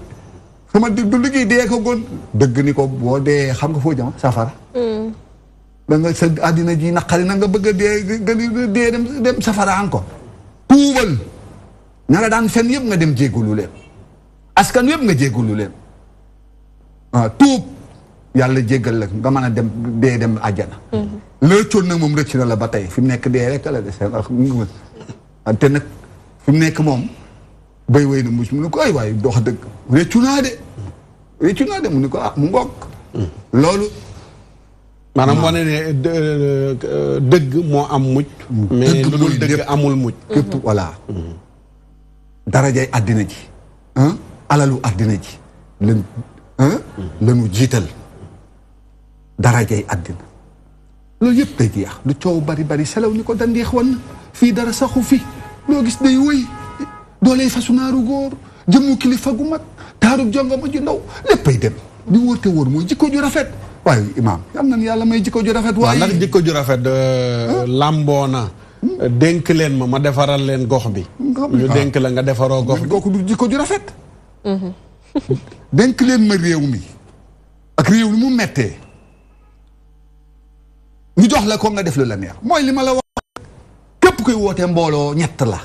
sama du liggéey dee ko gon dëgg ni ko boo dee xam nga foo jama safara da nga sa àddina ji naqari na nga bëgg a dee dem safara an ko tuubal ña nga daan fen yëpp nga dem jéggulu leen askan yëpp nga jéggulu leen waaw tuub yàlla jéggal la nga mën a dem dee dem àjjana lëccoon nag moom rëcc na la ba tey fi mu nekk dee rek la de seen te nag fi mu nekk moom bay way na mus mu ne ko ay waay dox dëgg réccu naa de mu ne ko mu ngoog loolu maanaam moo ne dëgg moo am mucc mais lu dul dëgg amul mucc képp voilà darajay àddina ji alalu àddina ji lanu jiital darajay àddina loolu yëpp day jeex lu coow bari selaw ni ko dandeex wan fii dara saxu fi loo gis day wëy doolee fasu naaru góor jëmmu kilifa gu mag taaru jongama ju ndaw léppay dem di wóor te wóor mooy jikko ju rafet waaye imaam am nañu yàlla may jikko ju rafet waaye ndax jikko ju rafet làmboona dénk leen ma defaral leen gox bi ñu dénk la nga defaroo gox bi kooku du jikko ju rafet dénk leen ma réew mi ak réew mi mu mettee ñu jox la ko nga def lu la neex mooy li ma la wax képp koy wootee mbooloo ñett la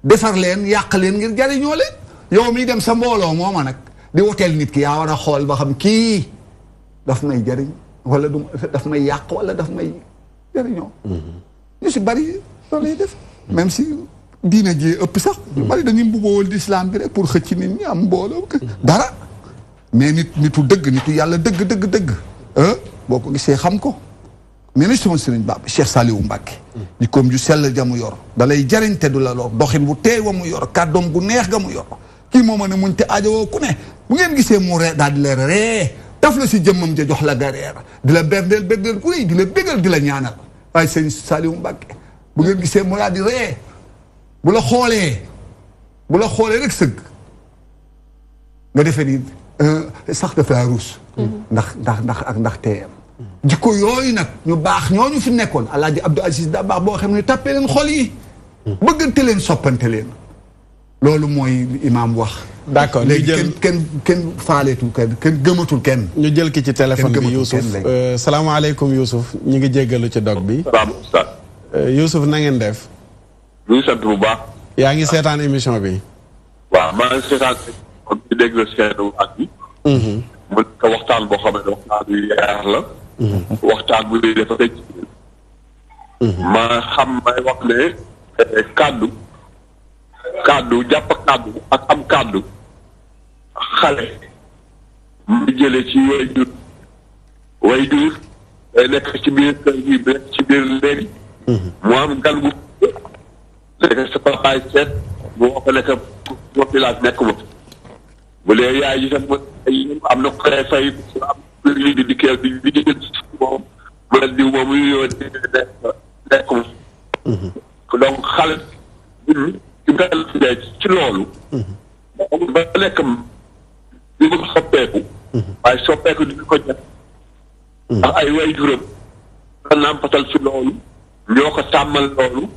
defar leen yàq leen ngir jariñoo leen yow miy dem sa mbooloo mooma nag di woteel nit ki yaa war a xool ba xam kii daf may jariñ wala du daf may yàq wala daf may jariñoo ñu si bari loolu lay def même si diina ji ëpp sax ñu bari dañuy mbubboo l'islam bi rek pour xëcc nit ñi am mbooloo dara mais nitu dëgg nitu yàlla dëgg boo ko gisee xam ko mais ni sama sëriñ Baba Cheikh Saliou Mbacké di koom ju sell ja mu yor da lay jariñ te du la lor doxin bu teey wa mu yor kàddoom gu neex ga mu yor kii moo mën a muñ te aajowoo ku ne bu ngeen gisee mu ree daal di la ree daf la si jëmmam ja jox la ga reer di la berdeel ku rëy di la bégal di la ñaanal waaye sëriñ Saliou Mbacké bu ngeen gisee mu daal di ree bu la xoolee rek sëgg nga defee ni sax dafa ruus ndax teeyam jikko yooyu nag ñu baax ñooñu fi nekkoon Alaaji Abdou Aziz da baax boo xam ne tàppee leen xol yi bëggante leen soppante leen loolu mooy imaam wax d'accord léegi kenn faaleetul kenn gëmatul kenn ñu jël ki ci téléphone bi Youssouf salaamaaleykum Youssouf ñu ngi jéggalu ci dog bi Youssouf na ngeen def ñu ngi sant bu baax yaa ngi seetaan émission bi waaw maa ngi seetaan di déglu seenu ak bi mën ko waxtaan boo xam ne waxtaan bi yaar la waxtaan bu dee dafa tëj ma xam may wax ne kàddu jàpp kàddu ak am kàddu xale mu jëlee ci way jur day nekk ci biir kër gi nekk ci biir léegi mu am gan gu léegi sa papaay seet mu wax ko nekk mo village nekk ma bu dee yaay ji tam am na ko koy fay am lii di dikkee di jël moom mu ne diw moom yu yow nekk ma donc xale ci loolu ba nekk di ko soppeeku waaye soppeeku di ko jot ndax ay way juram a nàmpatal ci loolu ñoo ko tàmmal loolu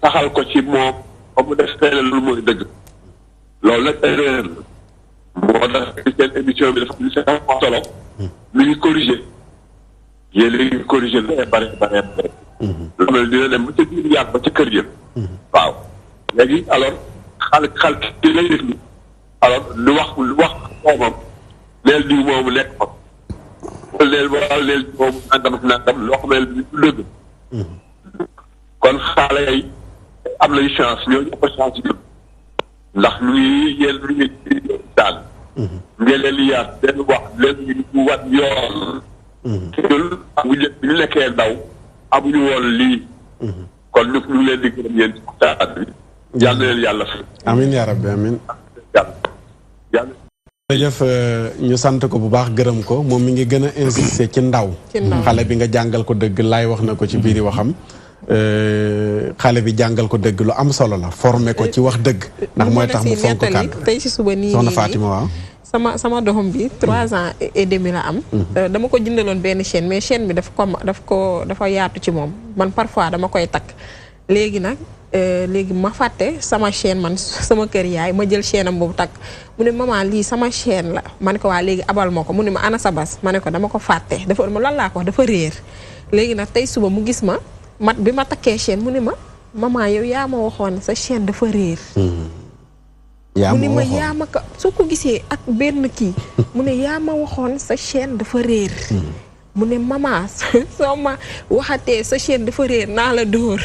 taxal ko ci moom ba mu def fee lu mooy dëgg loolu nag erreur la moo tax seen émission bi dafa am solo lu ñu corrigé yéen li ñu corrigé la bare loolu dina dem ba ca biir yàgg ba ca kër yëpp waaw léegi alors xal ki lay def ni alors lu wax moomam leel diw moomu nekk fa leel diw moomu nangam loo xam ne du dëgg kon xaale yi am nañu chance ñooñu ëpp chance yi ndax ñu ngi yéen ñu ngi daal ngeen leen di yaat leen wax leen ñu wat yoon ñun bu ñu nekkee ndaw amuñu woon lii kon ñu ngi leen di gërëm yéen ci waxtaan bi yàlla na leen yàlla fi amin yaa rabbi amin jërëjëf ñu sant ko bu baax gërëm ko moom mi ngi gën a insister ci ndaw xale bi nga jàngal ko dëgg laay wax na ko ci biiri waxam xale bi jàngal ko dëgg lu am solo la formé ko ci wax dëgg ndax mooy tax mu fonk kàddu tey si suba nii soxna Fatima waaw sama doxam bi 3 ans et demi la am dama ko jëndaloon benn chaîne mais chaîne bi dafa yaatu ci moom man parfois dama koy takk léegi nag léegi ma fàtte sama chaîne man sama kër yaay ma jël chaîne am boobu takk mu ne maman lii sama chaîne la ma ne ko waa léegi abal ma ko mu ne ma ana sa bas ma ne ko dama ko fàtte dafa ma lan laa ko wax dafa réer léegi nag tey suba mu gis ma bi ma takkee chaîne mu ne ma maman yow yaa ma waxoon sa chaîne dafa réer mu ne ma yaa ma ko soo ko gisee ak benn kii mu ne yaa ma waxoon sa chaîne dafa réer mu ne maman soo ma waxatee sa chaîne dafa réer naa la dóor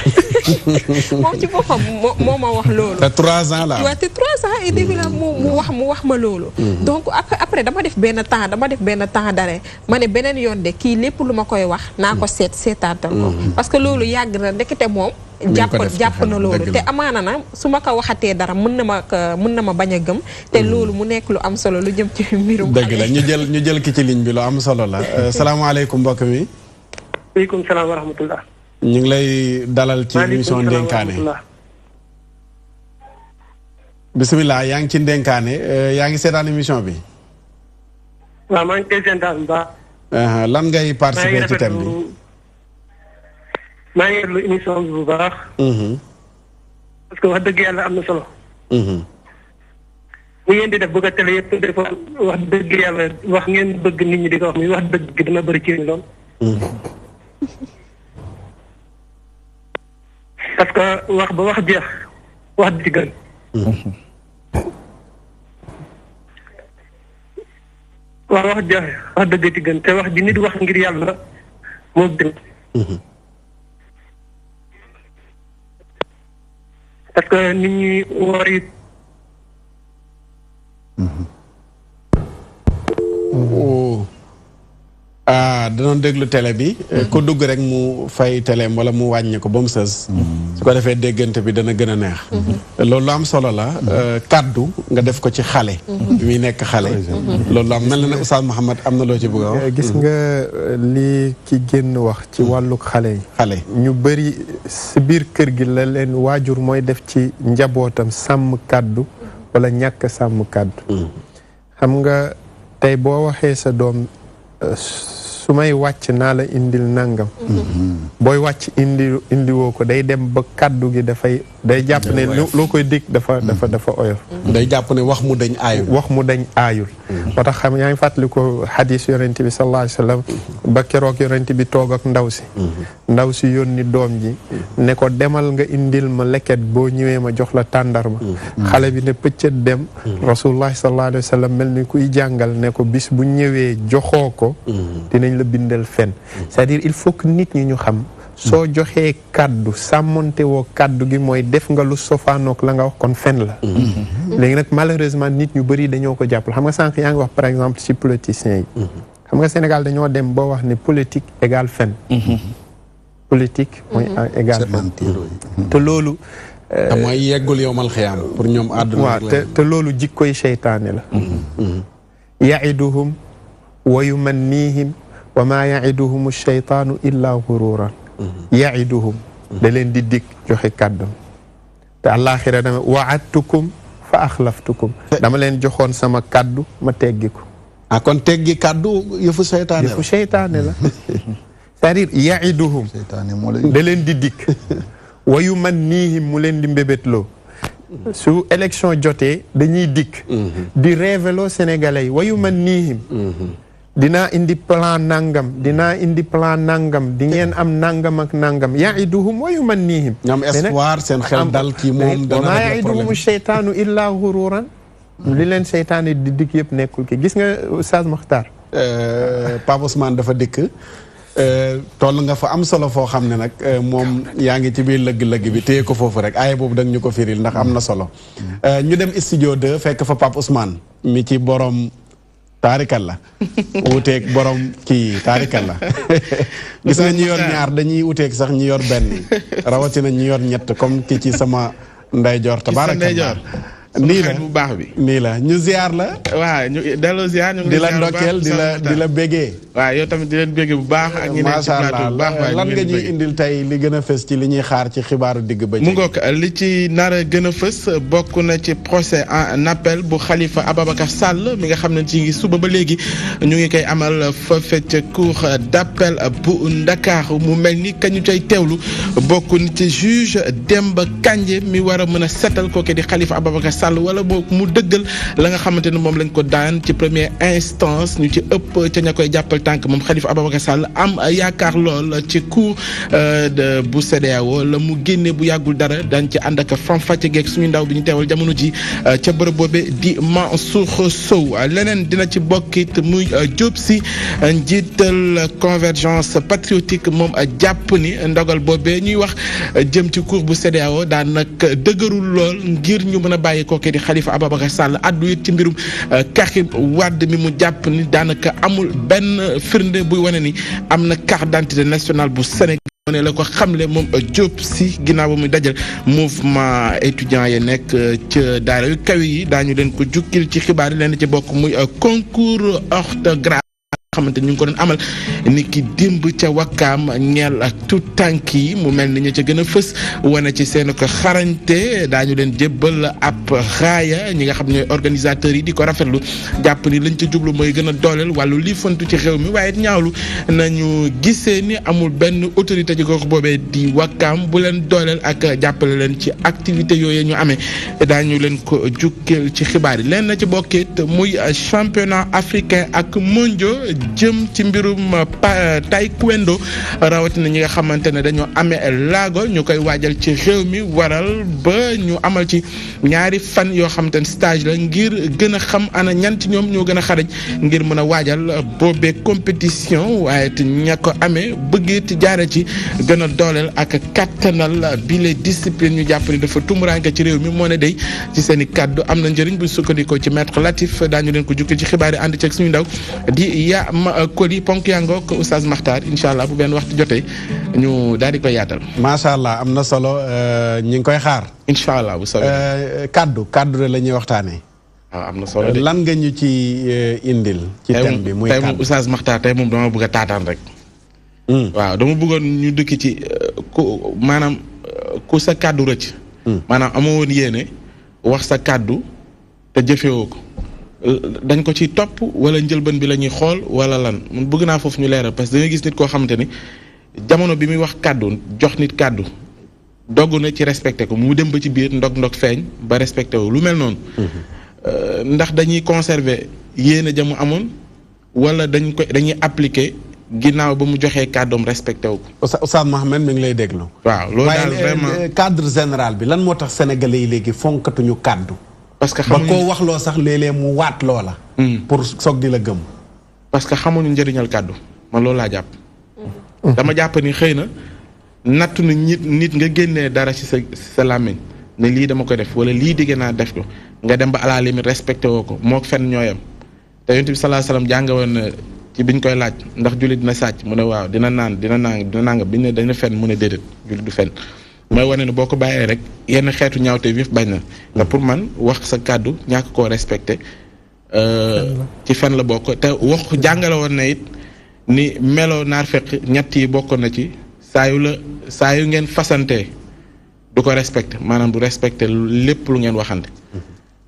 moom ci boppam moo ma wax loolu. te 3 ans la waaw te 3 ans et demi la mu wax ma loolu. donc après dama def benn temps d'arrêt ma ne beneen yoon de kii lépp lu ma koy wax naa ko seetaatal ko. parce que loolu yàgg na ndekete moom. jàpp na loolu te amaana na su ma ko waxatee dara mën na ma bañ a gëm te loolu mu nekk lu am solo lu jëm ci mbirum dëgg la ñu jël ki ci ligne bi lu am solo la salaamaaleykum mbokk mi waaleykum salaam wa rahmatullah ñu ngi lay dalal ci émission Ndenkaane bisimilah yaa ngi ci Ndenkaane yaa ngi seetaan émission bi waaw maa ngi koy seetaan bu baax lan ngay participer ci thème bi maa ngi rafetlu émission bi bu baax. parce que wax dëgg yàlla am na solo. bu ngeen di def bëgg a télé yëpp dafa wax dëgg yàlla wax ngeen bëgg nit ñi di ko wax muy wax dëgg gi dina bëri ci lool. parce que wax ba wax jeex wax di gën. wax dëgg ci gën te wax ji nit wax ngir yàlla moo gën. parce que nit ñi war yi. danoon déglu télé bi. ku dugg rek mu fay télé wala mu wàññi ko ba mu sës. su ko defee déggante bi dana gën a neex. loolu lu am solo la. kaddu nga def ko ci xale. bi muy nekk xale. loolu am mel na ne Oustaz Mouhamed am na loo ci bëgg a wax. gis nga li ki génn wax ci wàllug xale yi. xale ñu bëri si biir kër gi la leen waajur mooy def ci njabootam sàmm kaddu wala ñàkk sàmm kaddu. xam nga tey boo waxee sa doom. su may wàcc naa la indil nangam. booy wàcc indiwoo ko day dem ba kaddu gi day jàpp ne loo koy dig dafa oyof. day jàpp ne wax mu dañ aayul. wax mu dañ aayul. moo tax xam yaa ngi fàttali ko xadis yonent bi sallallahu alayhi wa sallam ba keroog yonent bi toog ak ndaw si. ndaw si yónni doom ji. ne ko demal nga indil ma leket boo ñëwee ma jox la tàndarma. xale bi ne pëccët dem. rasulullah sallallahu alayhi wa sallam mel ni kuy jàngal ne ko bis bu ñëwee joxoo ko. dinañ la bindal fen c'est-à-dire il faut que nit ñi ñu xam soo joxee kaddu sàmmonte woo kaddu gi mooy def nga lu sofaanook la nga wax kon fen la. léegi nag malheureusement nit ñu bëri dañoo ko jàppal xam nga sànq yaa ngi wax par exemple ci politiciens yi. xam nga Sénégal dañoo dem boo wax ne politique égale fen. politique mooy égale fen. te loolu. te mooy yeggul yowmal xiyaam pour ñoom àdduna. waaw te loolu jikkoy seytaane la. yaiduhum wa yumannihim wa maa yaiduhum sheytaanu illa gururan. yaiduhum da leen di dig joxe kàddam te àllaaxira dama waadtukum fa axlaftukum dama leen joxoon sama kàddu ma teggi ko. kon teggi kàddu yëfu seytaane la. yëfu seytaane la c'est-à-dire yaiduhum da leen di dig wa yumannihim mu leen di mbébétloo su élection jotee dañuy dikk di révélo sénégalais yi wa yumannihim dinaa indi plan nangam dinaa indi plan nangam di ngeen am nangam ak nangam yaiduhum wa yumannihim ñoom espoir seen xel dal kii moom dana maa yaiduhum sheytaanu illa gururan li leen seytaane di dikk yëpp nekkul ki gis nga Oustaz Makhtar Pape Ousmane dafa dikk toll nga fa am solo foo xam ne nag moom yaa ngi ci biir lëgg-lëgg bi téye ko foofu rek aaye boobu da ñu ko firil ndax am na solo ñu dem studio 2 fekk fa Pape Ousmane mi ci borom taarikal la wuteeg borom kii taarikal la gis nga ñi yor ñaar dañuy wuteeg sax ñi yor benn rawatina ñi yor ñett comme ki ci sama ndeyjoor tabaarakalla nii la bu baax bi nii la ñu ziar la. waaw ñu delloo ziar ñu ngi di la ndokkeel di la bégee. waaw yow tamit di leen bégee bu baax. ak ñi nekk ci plateau bu baax waaye lan nga ñuy indil tey li gën a fës ci li ñuy xaar ci xibaaru digg ba. mu ngoog li ci nar a gën a fës bokk na ci procès en appel bu Khalifa Ababacar Sall mi nga xam ne ci suba ba léegi ñu ngi koy amal foofe ca cour d'appel bu Ndakaar mu mel ni kañu cay teewlu bokk na ci juge Demba Kandji mi war a mën a setal kooke di Khalifa Ababacar Sall wala boog mu dëggal la nga xamante ne moom lañ ko daan ci première instance ñu ci ëpp ca ña koy jàppal tànk moom Khalifa Ababacar Sall am yaakaar lool ci cour bu CEDEAO la mu génne bu yàggul dara dañ ci ànd ak Fam Fàcce geeg suñu ndaw bi ñu teewal jamono ji ca bërëb boobe di Mansour Sow leneen dina ci bokkit muy Diop Sy njiital convergence patriotique moom jàpp ni ndogal boobee ñuy wax jëm ci cour bu CEDEAO daan nag dëgërul lool ngir ñu mën a bàyyi kooke di Khalifa Ababacar Sall addu it ci mbirum Karim Wade mi mu jàpp ni daanaka amul benn firnde buy wane ni am na carte d'identité nationale bu Sénégal ne la ko xamle moom Diop Sy ginnaaw ba muy dajal mouvement étudiant yi nekk ca daara yu kaw yi daañu leen ko jukkil ci xibaar yi leen ci bokk muy concours orthographe xamante ñu ngi ko doon amal ni ki dimb ca wakkaam ñeel ak tout tànk yi mu mel ni ñu ca gën a fës wane ci seen ko xarañte daañu leen jébbal ab raaya ñi nga xam ñooy organisateurs yi di ko rafetlu jàpp ni lañ ca jublu mooy gën a dooleel wàllu lii fantu ci réew mi waaye ñaawlu nañu gisee ni amul benn autorité ci gox boobee di wakkaam bu leen dooleel ak jàppale leen ci activité yooyu ñu amee daañu leen ko jukkil ci xibaar yi leen na ci bokkit muy championnat africain ak mondiaux jëm ci mbirum taekwondo rawatina ñi nga xamante ne dañoo amee laago ñu koy waajal ci réew mi waral ba ñu amal ci ñaari fan yoo xamante ne stage la ngir gën a xam ana ñan ci ñoom ñoo gën a xarañ ngir mën a waajal boobee compétition waaye te ña ko amee bëgg ci jaare ci gën a dooleel ak kattanal bi les disciplines ñu jàpp ni dafa tumuraanke ci réew mi moo ne day ci seen i kàddu am na njëriñ bu sukkandikoo ci maître Latif daañu leen ko jukki ci xibaar yi ànd ceeg suñu ndaw di koli ponk yangook Oustaz Makhtar incha allah bu benn waxtu jotee ñu daal di koy yaatal. macha allah am na solo ñi ngi koy xaar. incha allah bu soobee. kaddu de la ñuy waxtaanee. waaw am na solo de lan nga ñu ci indil. ci thème bi muy kaddu tey moom Oustaz Makhtar tey moom dama bëgg a taataan rek. waaw dama bëggoon ñu dëkk ci maanaam ku sa kaddu rëcc. maanaam amoo woon yéene wax sa kaddu te jëfewoo ko. dañ ko ci topp wala njëlbeen bi la ñuy xool wala lan man bëgg naa foofu ñu leeral parce que da nga gis nit koo xamante ni jamono bi muy wax kàddu jox nit kàddu dogg na ci respecté ko mu dem ba ci biir ndog feeñ ba respecté wu lu mel noonu. ndax dañuy conserver yéene ja mu amoon wala dañuy appliquer ginnaaw ba mu joxee kàddoom respecté wu ko. Oustaz Mohamed mi ngi lay déglu. waaw loolu daal vraiment cadre général bi lan moo tax sénégalais yi léegi fonkatuñu kàddu. parce que ba koo wax loo sax léeg-léeg mu waat loola. pour soog di la gëm. parce que xamuñu njëriñal kàddu man loolu laa jàpp. dama jàpp ni xëy na nattu na nit nga génnee dara ci sa làmmiñ ne lii dama ko def wala lii digg naa def ko nga dem ba à la limite respecté woo ko moo fen ñooyam te yonent bi sallallahu alayhi wasallam jàng woon na ci biñ koy laaj ndax jullit dina sàcc mu ne waaw dina nanga biñ ne dina fen mu ne déedéet jullit du fen. mooy wane ne boo ko bàyyee rek yenn xeetu ñaawte bi bañ na nga pour man wax sa kàddu ñàkk koo respecté ci fen la bokk te wax jàngale woon na it ni meloo naar fekk ñett yi bokkoon na ci saa yu ngeen fasantee du ko respecté maanaam du respecté lépp lu ngeen waxante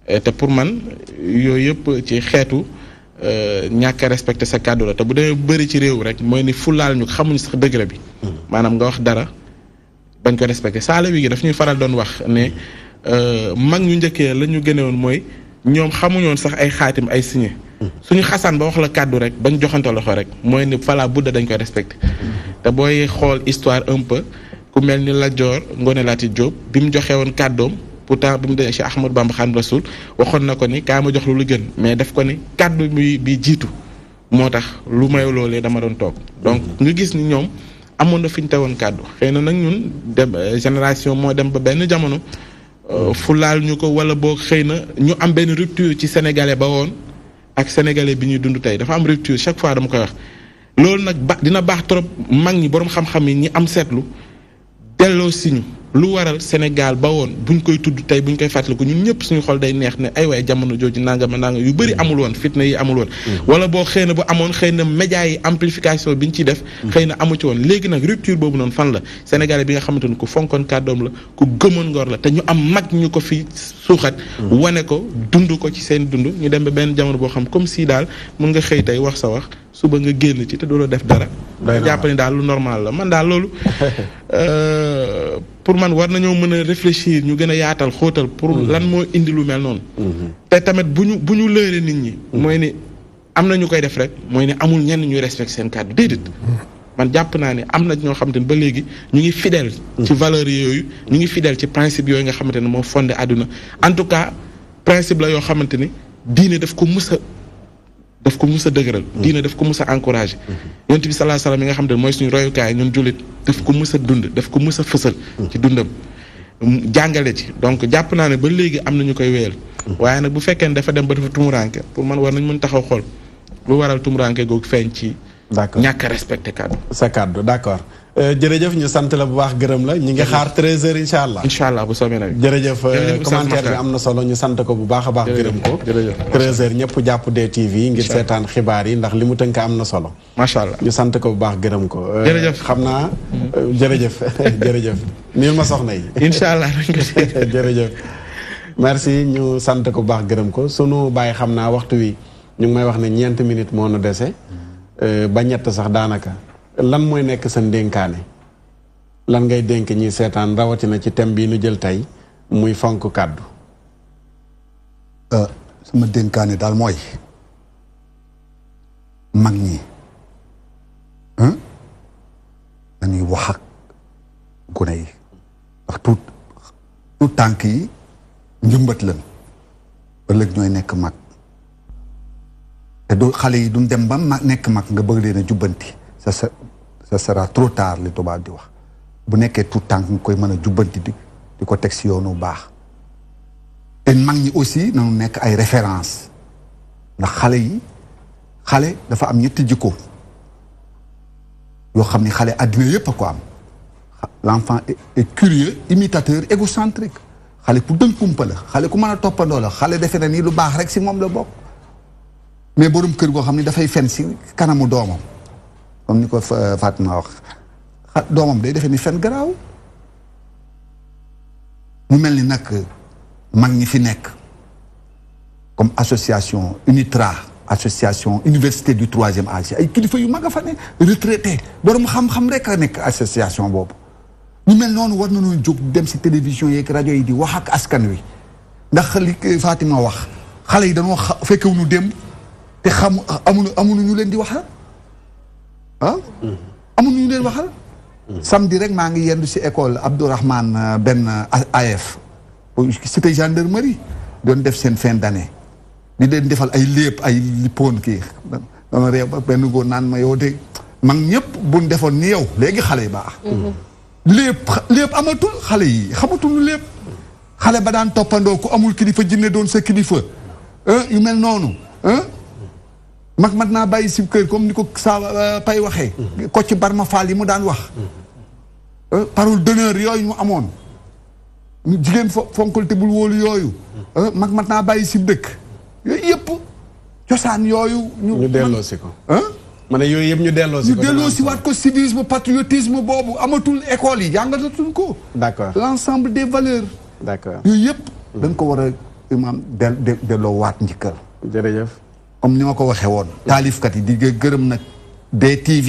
te pour man yooyu yëpp ci xeetu ñàkk a respecté sa kàddu la te bu demee bëri ci réew rek mooy ni fulaal ñu xamuñ sax degré bi maanaam nga wax dara bañ ko respecté saala wi gi daf ñuy faral doon wax ne mag ñu njëkkee la ñu gëne woon mooy ñoom xamuñoon sax ay xaatim ay signé suñu xasaan ba wax la kàddu rek bañ joxante loxo rek mooy ni fala budda dañ koy respecté te booy xool histoire un peu ku mel ni Lat Joor Ngoone Laati Jóob bi mu joxee woon kàddoom pourtant bi mu dee Cheikh Ahmadou Bamba Xaadimu Rasuul waxoon na ko ni kaa ma jox lu gën mais def ko ni kàddu bi jiitu moo tax lu may loolee dama doon toog donc nga gis ni ñoom amoon na fi ñu teewoon kàddu xëy na nag ñun dem génération moo dem ba benn jamono fu laal ñu ko wala boo xëy na ñu am benn rupture ci sénégalais ba woon ak sénégalais bi ñuy dund tey dafa am rupture chaque fois dama koy wax. loolu nag dina baax trop mag ñi boroom xam-xam yi ñi am seetlu delloo si ñu lu waral Sénégal ba woon buñ koy tudd tey buñ koy fàttaliku ñun ñëpp suñu xol day neex ne ay waay jamono jooju nangama nanga yu bëri amul woon fitna yi amul woon. wala boo xëy na bu amoon xëy na média yi amplification bi ñu ciy def. xëy na amu ci woon léegi nag rupture boobu noonu fan la Sénégalais bi nga xamante ni ku fonkoon kàddoom la ku gëmoon ngor la te ñu am mag ñu ko fi suuxat. wane ko dund ko ci seen dund ñu dem ba benn jamono boo xam comme si daal mun nga xëy tey wax sa wax suba nga génn ci te doo def dara. jàpp ni daal lu normal la man daal loolu. pour man war nañoo mën a réfléchir ñu gën a yaatal xóotal pour lan moo indi lu mel noonu te tamit bu ñu lëre nit ñi mooy ni am na ñu koy def rek mooy ni amul ñenn ñuy respecté seen kàddu déedéet man jàpp naa ne am na ñoo xamante ne ba léegi ñu ngi fidèle ci valeurs yooyu ñu ngi fidèle ci principe yooyu nga xamante ne moo fondé àdduna en tout cas principe la yoo xamante ni diine daf ko mus a dëgëral diine daf ko mus a encouragé yonent bi sallallahu alayhi wasallam yi nga xam ne mooy suñu royukaay ñun jullit daf ko mus a dund daf ko mus a fësal ci dundam jàngale ci donc jàpp naa ne ba léegi am na ñu koy wéyal waaye nag bu fekkee ne dafa dem ba dafa tumuranke pour man war nañ mën taxaw xool lu waral tumuranke googu feeñ ci ñàkk a respecté kàddu sa kàddu d'accord jërëjëf ñu sant la bu baax gërëm la ñu ngi xaar 13h incha allah. incha allah bu soobee nag. jërëjëf commentaire bi am na solo ñu sant ko bu baax a baax. gërëm ko 13h ñëpp jàpp DTV ngir seetaan xibaar yi ndax li mu tënk am na solo. macha allah ñu sant ko bu baax gërëm ko. jërëjëf xam naa jërëjëf jërëjëf. niil ma soxna yi. incha allah jërëjëf. merci ñu sant ko bu baax gërëm ko sunu bàyyi xam naa waxtu wi ñu ngi may wax ne 4 minutes moo nu dese ba ñett sax daanaka. lan mooy nekk sa ndénkaane lan ngay dénk ñi seetaan rawatina ci thème bii nu jël tey muy fonk kàddu sama dénkaane daal mooy mag ñi tout tànk yi njëmbat lan ëllëg ñooy nekk mag te du xale yi duñ dem ba nekk mag nga bëgg leen a jubbanti ça sera trop tard li tubaab di wax bu nekkee tout tànk nga koy mën a jubbanti di ko teg si yoonu baax te mag ñi aussi nañu nekk ay référence ndax xale dafa am ñetti jikko yoo xam ni xale àddina yépp a ko am l'enfant est curieux imitateur égocentrique xale ku dëng kumpa la xale ku mën a toppandoo la xale defe na nii lu baax rek si moom la bokk mais borom kër goo xam ni dafay fen si kanamu doomam comme ni ko Fatima wax doomam day defe ni fen garaaw mu mel ni nag mag ñi fi nekk comme association UNITRA association université du troisième âge ay kilifa yu mag a fa ne retraité borom xam-xam rek a nekk association boobu ñu mel noonu war nañoo jóg dem si télévision yeeg rajo yi di wax ak askan wi ndax li Fatima wax xale yi dañoo fekkewuñu démb te amuñu ñu leen di waxal amuñu ñu leen waxal samedi rek maa ngi yendu si école Abdourahmane benn AF cité gendarmerie doon def seen fin d'année di leen defal ay lépp ay lippoon kii dama réew ba benn góor naan ma yow de mag ñëpp buñ defoon ni yow léegi xale yi baax lépp amatul xale yi xamatul lépp xale ba daan toppandoo ku amul kilifa jinne doon sa kilifa yu mel noonu mag mat naa bàyyi si kër comme ni ko sa pay waxee ko ci Barma Fall yi mu daan wax parole d'honneur yooyu mu amoon jigéen fonkal te bul wóolu yooyu mag mat naa bàyyi si dëkk yooyu yëpp cosaan yooyu ñu delloo si ko ma ne yooyu yëpp ñu delloo si waat ko civisme patriotisme boobu amatul école yi jàngatatuñ ko d'accord l'ensemble des valeurs d'accord yooyu yëpp dañ ko war a imam delloo waat njëkkal jërëjëf comme ni ma ko waxee woon taalifkat yi di gërëm nag DTV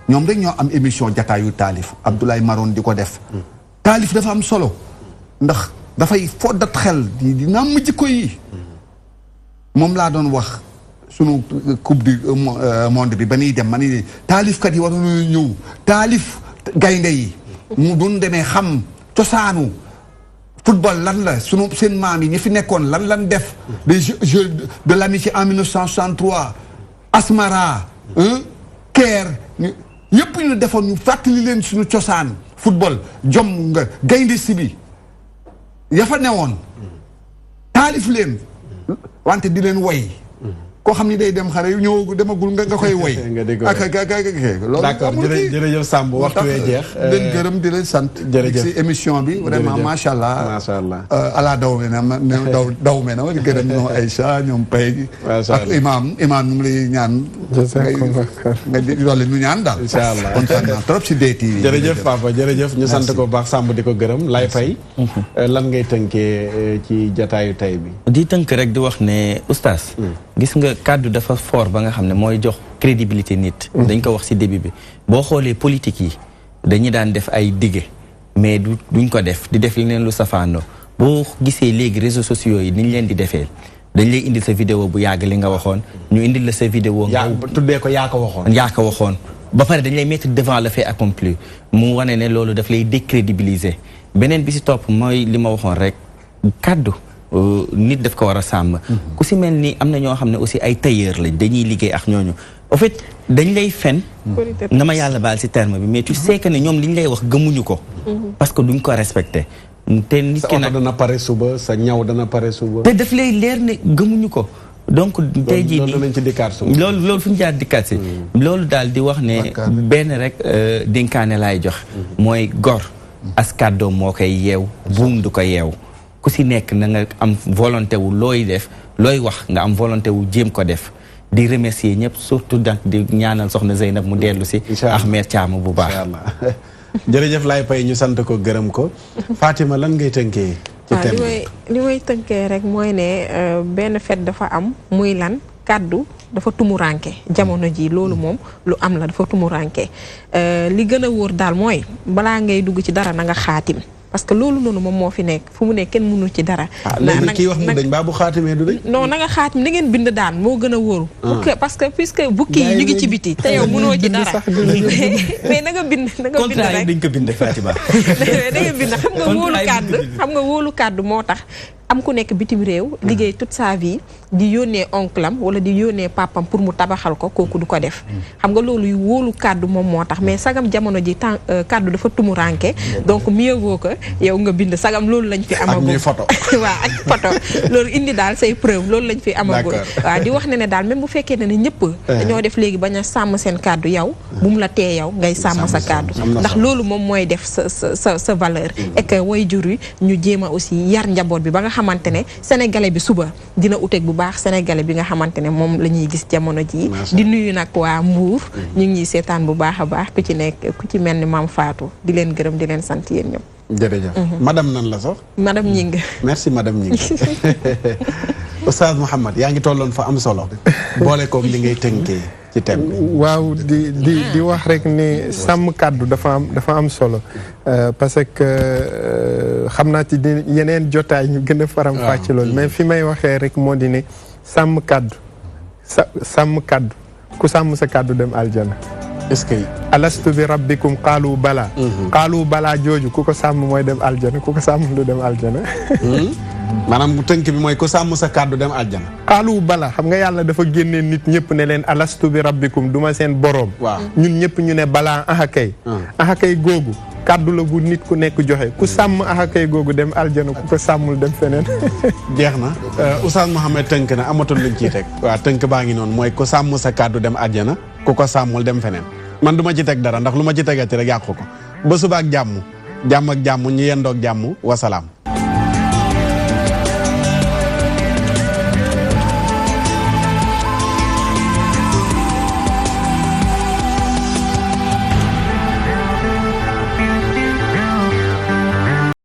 ñoom rek ñoo am émission jataayu taalif Abdoulaye Maron di ko def taalif dafa am solo ndax dafay foddat xel di nàmm jikko yi moom laa doon wax sunu coupe du monde bi ba ñuy dem ma ni taalifkat yi war nañu ñëw taalif gaynde yi mu doon demee xam cosaanu football lan la seen maam yi ñi fi nekkoon lan def des jeux de l'amitié en 1963 Asmara Caire yëpp ñu defoon ñu fàttali leen suñu cosaan football jom nga gaynde si bi ya fa newoon taalif leen wante di leen woy koo xam ni day dem xare ñëw demagul nga koy woy d'accord jërëjëf Samb waxtu wee jeex leen gërëm di leen sant si émission bi vraiment macha allah ala daw me na ma di gërëm ñoom Aïcha ñoom Pay ak imam ñu ngi lay ñaan nga doole ñu ñaan daal incha allah kontaan naa trop si DTV jërëjëf papa jërëjëf ñu sant ko baax Samb di ko gërëm lay Pay lan ngay tënkee ci jataayu tay bi di tënk rek di wax ne oustaz gis nga kàddu dafa fort ba nga xam ne mooy jox crédibilité nit dañ ko wax ci début bi boo xoolee politique yi dañuy daan def ay dige mais duñ ko def di def leneen lu safaanoo boo gisee léegi réseaux sociaux yi niñ leen di defee dañ lay indil sa vidéo bu yàgg li nga waxoon ñu indil la sa vidéo nga tuddee ko yaa ko waxoon ba pare dañ lay mettre devant le fait accompli mu wane ne loolu daf lay décrédibiliser beneen bi ci topp mooy li ma waxoon rek kàddu nit daf ko war a sàmm ku si mel ni am na ñoo xam ne aussi ay tailleur lañ dañuy liggéey ak ñooñu en fait dañ lay fen na ma yàlla baal si terme bi mais tu sais que ne ñoom li ñu lay wax gëmuñu ko parce que duñ ko respecté te nit ki nag dana pare suba sa ñaw dana pare suba te daf lay leer ne gëmuñu ko donc tey jii nii loolu fu ñu jaar dikkaat si loolu daal di wax ne benn rek dénkaane laay jox mooy gor as kàddoom moo koy yeew buum du ko yeew ku si nekk na nga am volonté wu looy def looy wax nga am volonté wu jéem ko def di remercier ñëpp surtout donc di ñaanal soxna Zeynab mu dellu si Ahmed Thiam bu baax jërëjëf Laye Paye ñu sant ko gërëm ko Fatima lan ngay tënkee ci thème li may tënkee rek mooy ne benn fet dafa am muy lan kàddu dafa tumuranke jamono ji loolu moom lu am la dafa tumuranke li gën a wóor daal mooy balaa ngay dugg ci dara na nga xaatim parce que loolu noonu moom moo fi nekk fu mu nekk kenn mënul ci dara. léegi kii wax mu dañ baa bu xaatimee du dañ. non na nga xaatim ni ngeen bind daan moo gën a wóoru. parce que puisque bukki yi ñu ngi ci biti te yow mënoo ci dara. mais na nga bind na nga bind rek contrat yi dañ ko bind Fatima. da nga bind xam nga wóolu kàddu moo tax. am ku nekk bitim réew liggéey toute sa vie di yónnee oncle am wala di yónnee papam pour mu tabaxal ko kooku du ko def xam nga loolu wóolu kàddu moom moo tax mais sagam jamono ji temps kàddu dafa tumuranke donc mieux vaut que yow nga bind sagam loolu lañ fi amagul ak photo waaw ak photo loolu indi daal say preuve loolu lañ fi amagul waaw di wax ne daal même bu fekkee ne ñëpp dañoo def léegi bañ a sàmm seen kàddu yow bu mu la tee yow ngay sàmm sa kàddu ndax loolu moom mooy def sa valeur et que way jur yi ñu jéem a aussi yar njaboot bi ba nga xamante ne sénégalais bi suba dina uteeg bu baax sénégalais bi nga xamante ne moom la ñuy gis jamono ji di nuyu nag waa Mbour ñu ngi ñuy seetaan bu baax a baax ku ci nekk ku ci mel ni Maam Fatou di leen gërëm di leen sant yéen ñëpp jërëjëf madame nan la sax madame Ñing merci madame Ñing Oustaz Mouhamed yaa ngi tolloon fa am solo boole koog li ngay tënkee ci thème bi waaw di wax rek ni sàmm kàddu dafa am solo parce que xam naa ci yeneen jotaay ñu gën a faram fàcc loolu mais fi may waxee rek moo di ne sàmm kàddu sàmm kàddu ku sàmm sa kàddu dem aljana est-ce que alastu bi rabbikum qaalu bala qaalu bala jooju ku ko sàmm mooy dem aljana ku ko sàmm lu dem aljana maanaam bu tënk bi mooy ku sàmm sa kàddu dem aljana qaalu bala xam nga yàlla dafa génnee nit ñëpp ne leen alastu bi rabbikum duma seen boroom ñun ñëpp ñu ne balaa axakay googu kàddu la bu nit ku nekk joxe ku sàmm axakay googu dem aljana ku ko sàmmul dem feneen jeex na Oustaz Mouhamed tënk na amatul luñ ciy teg waaw tënk baa ngi noonu mooy ku sàmm sa kàddu dem aljana ku ko sàmmul dem feneen man du ma ci teg dara ndax lu ma ci tegati rek yàqu ko ba suba ak jàmm ak jàmm ñu yendoog jàmm wasalaam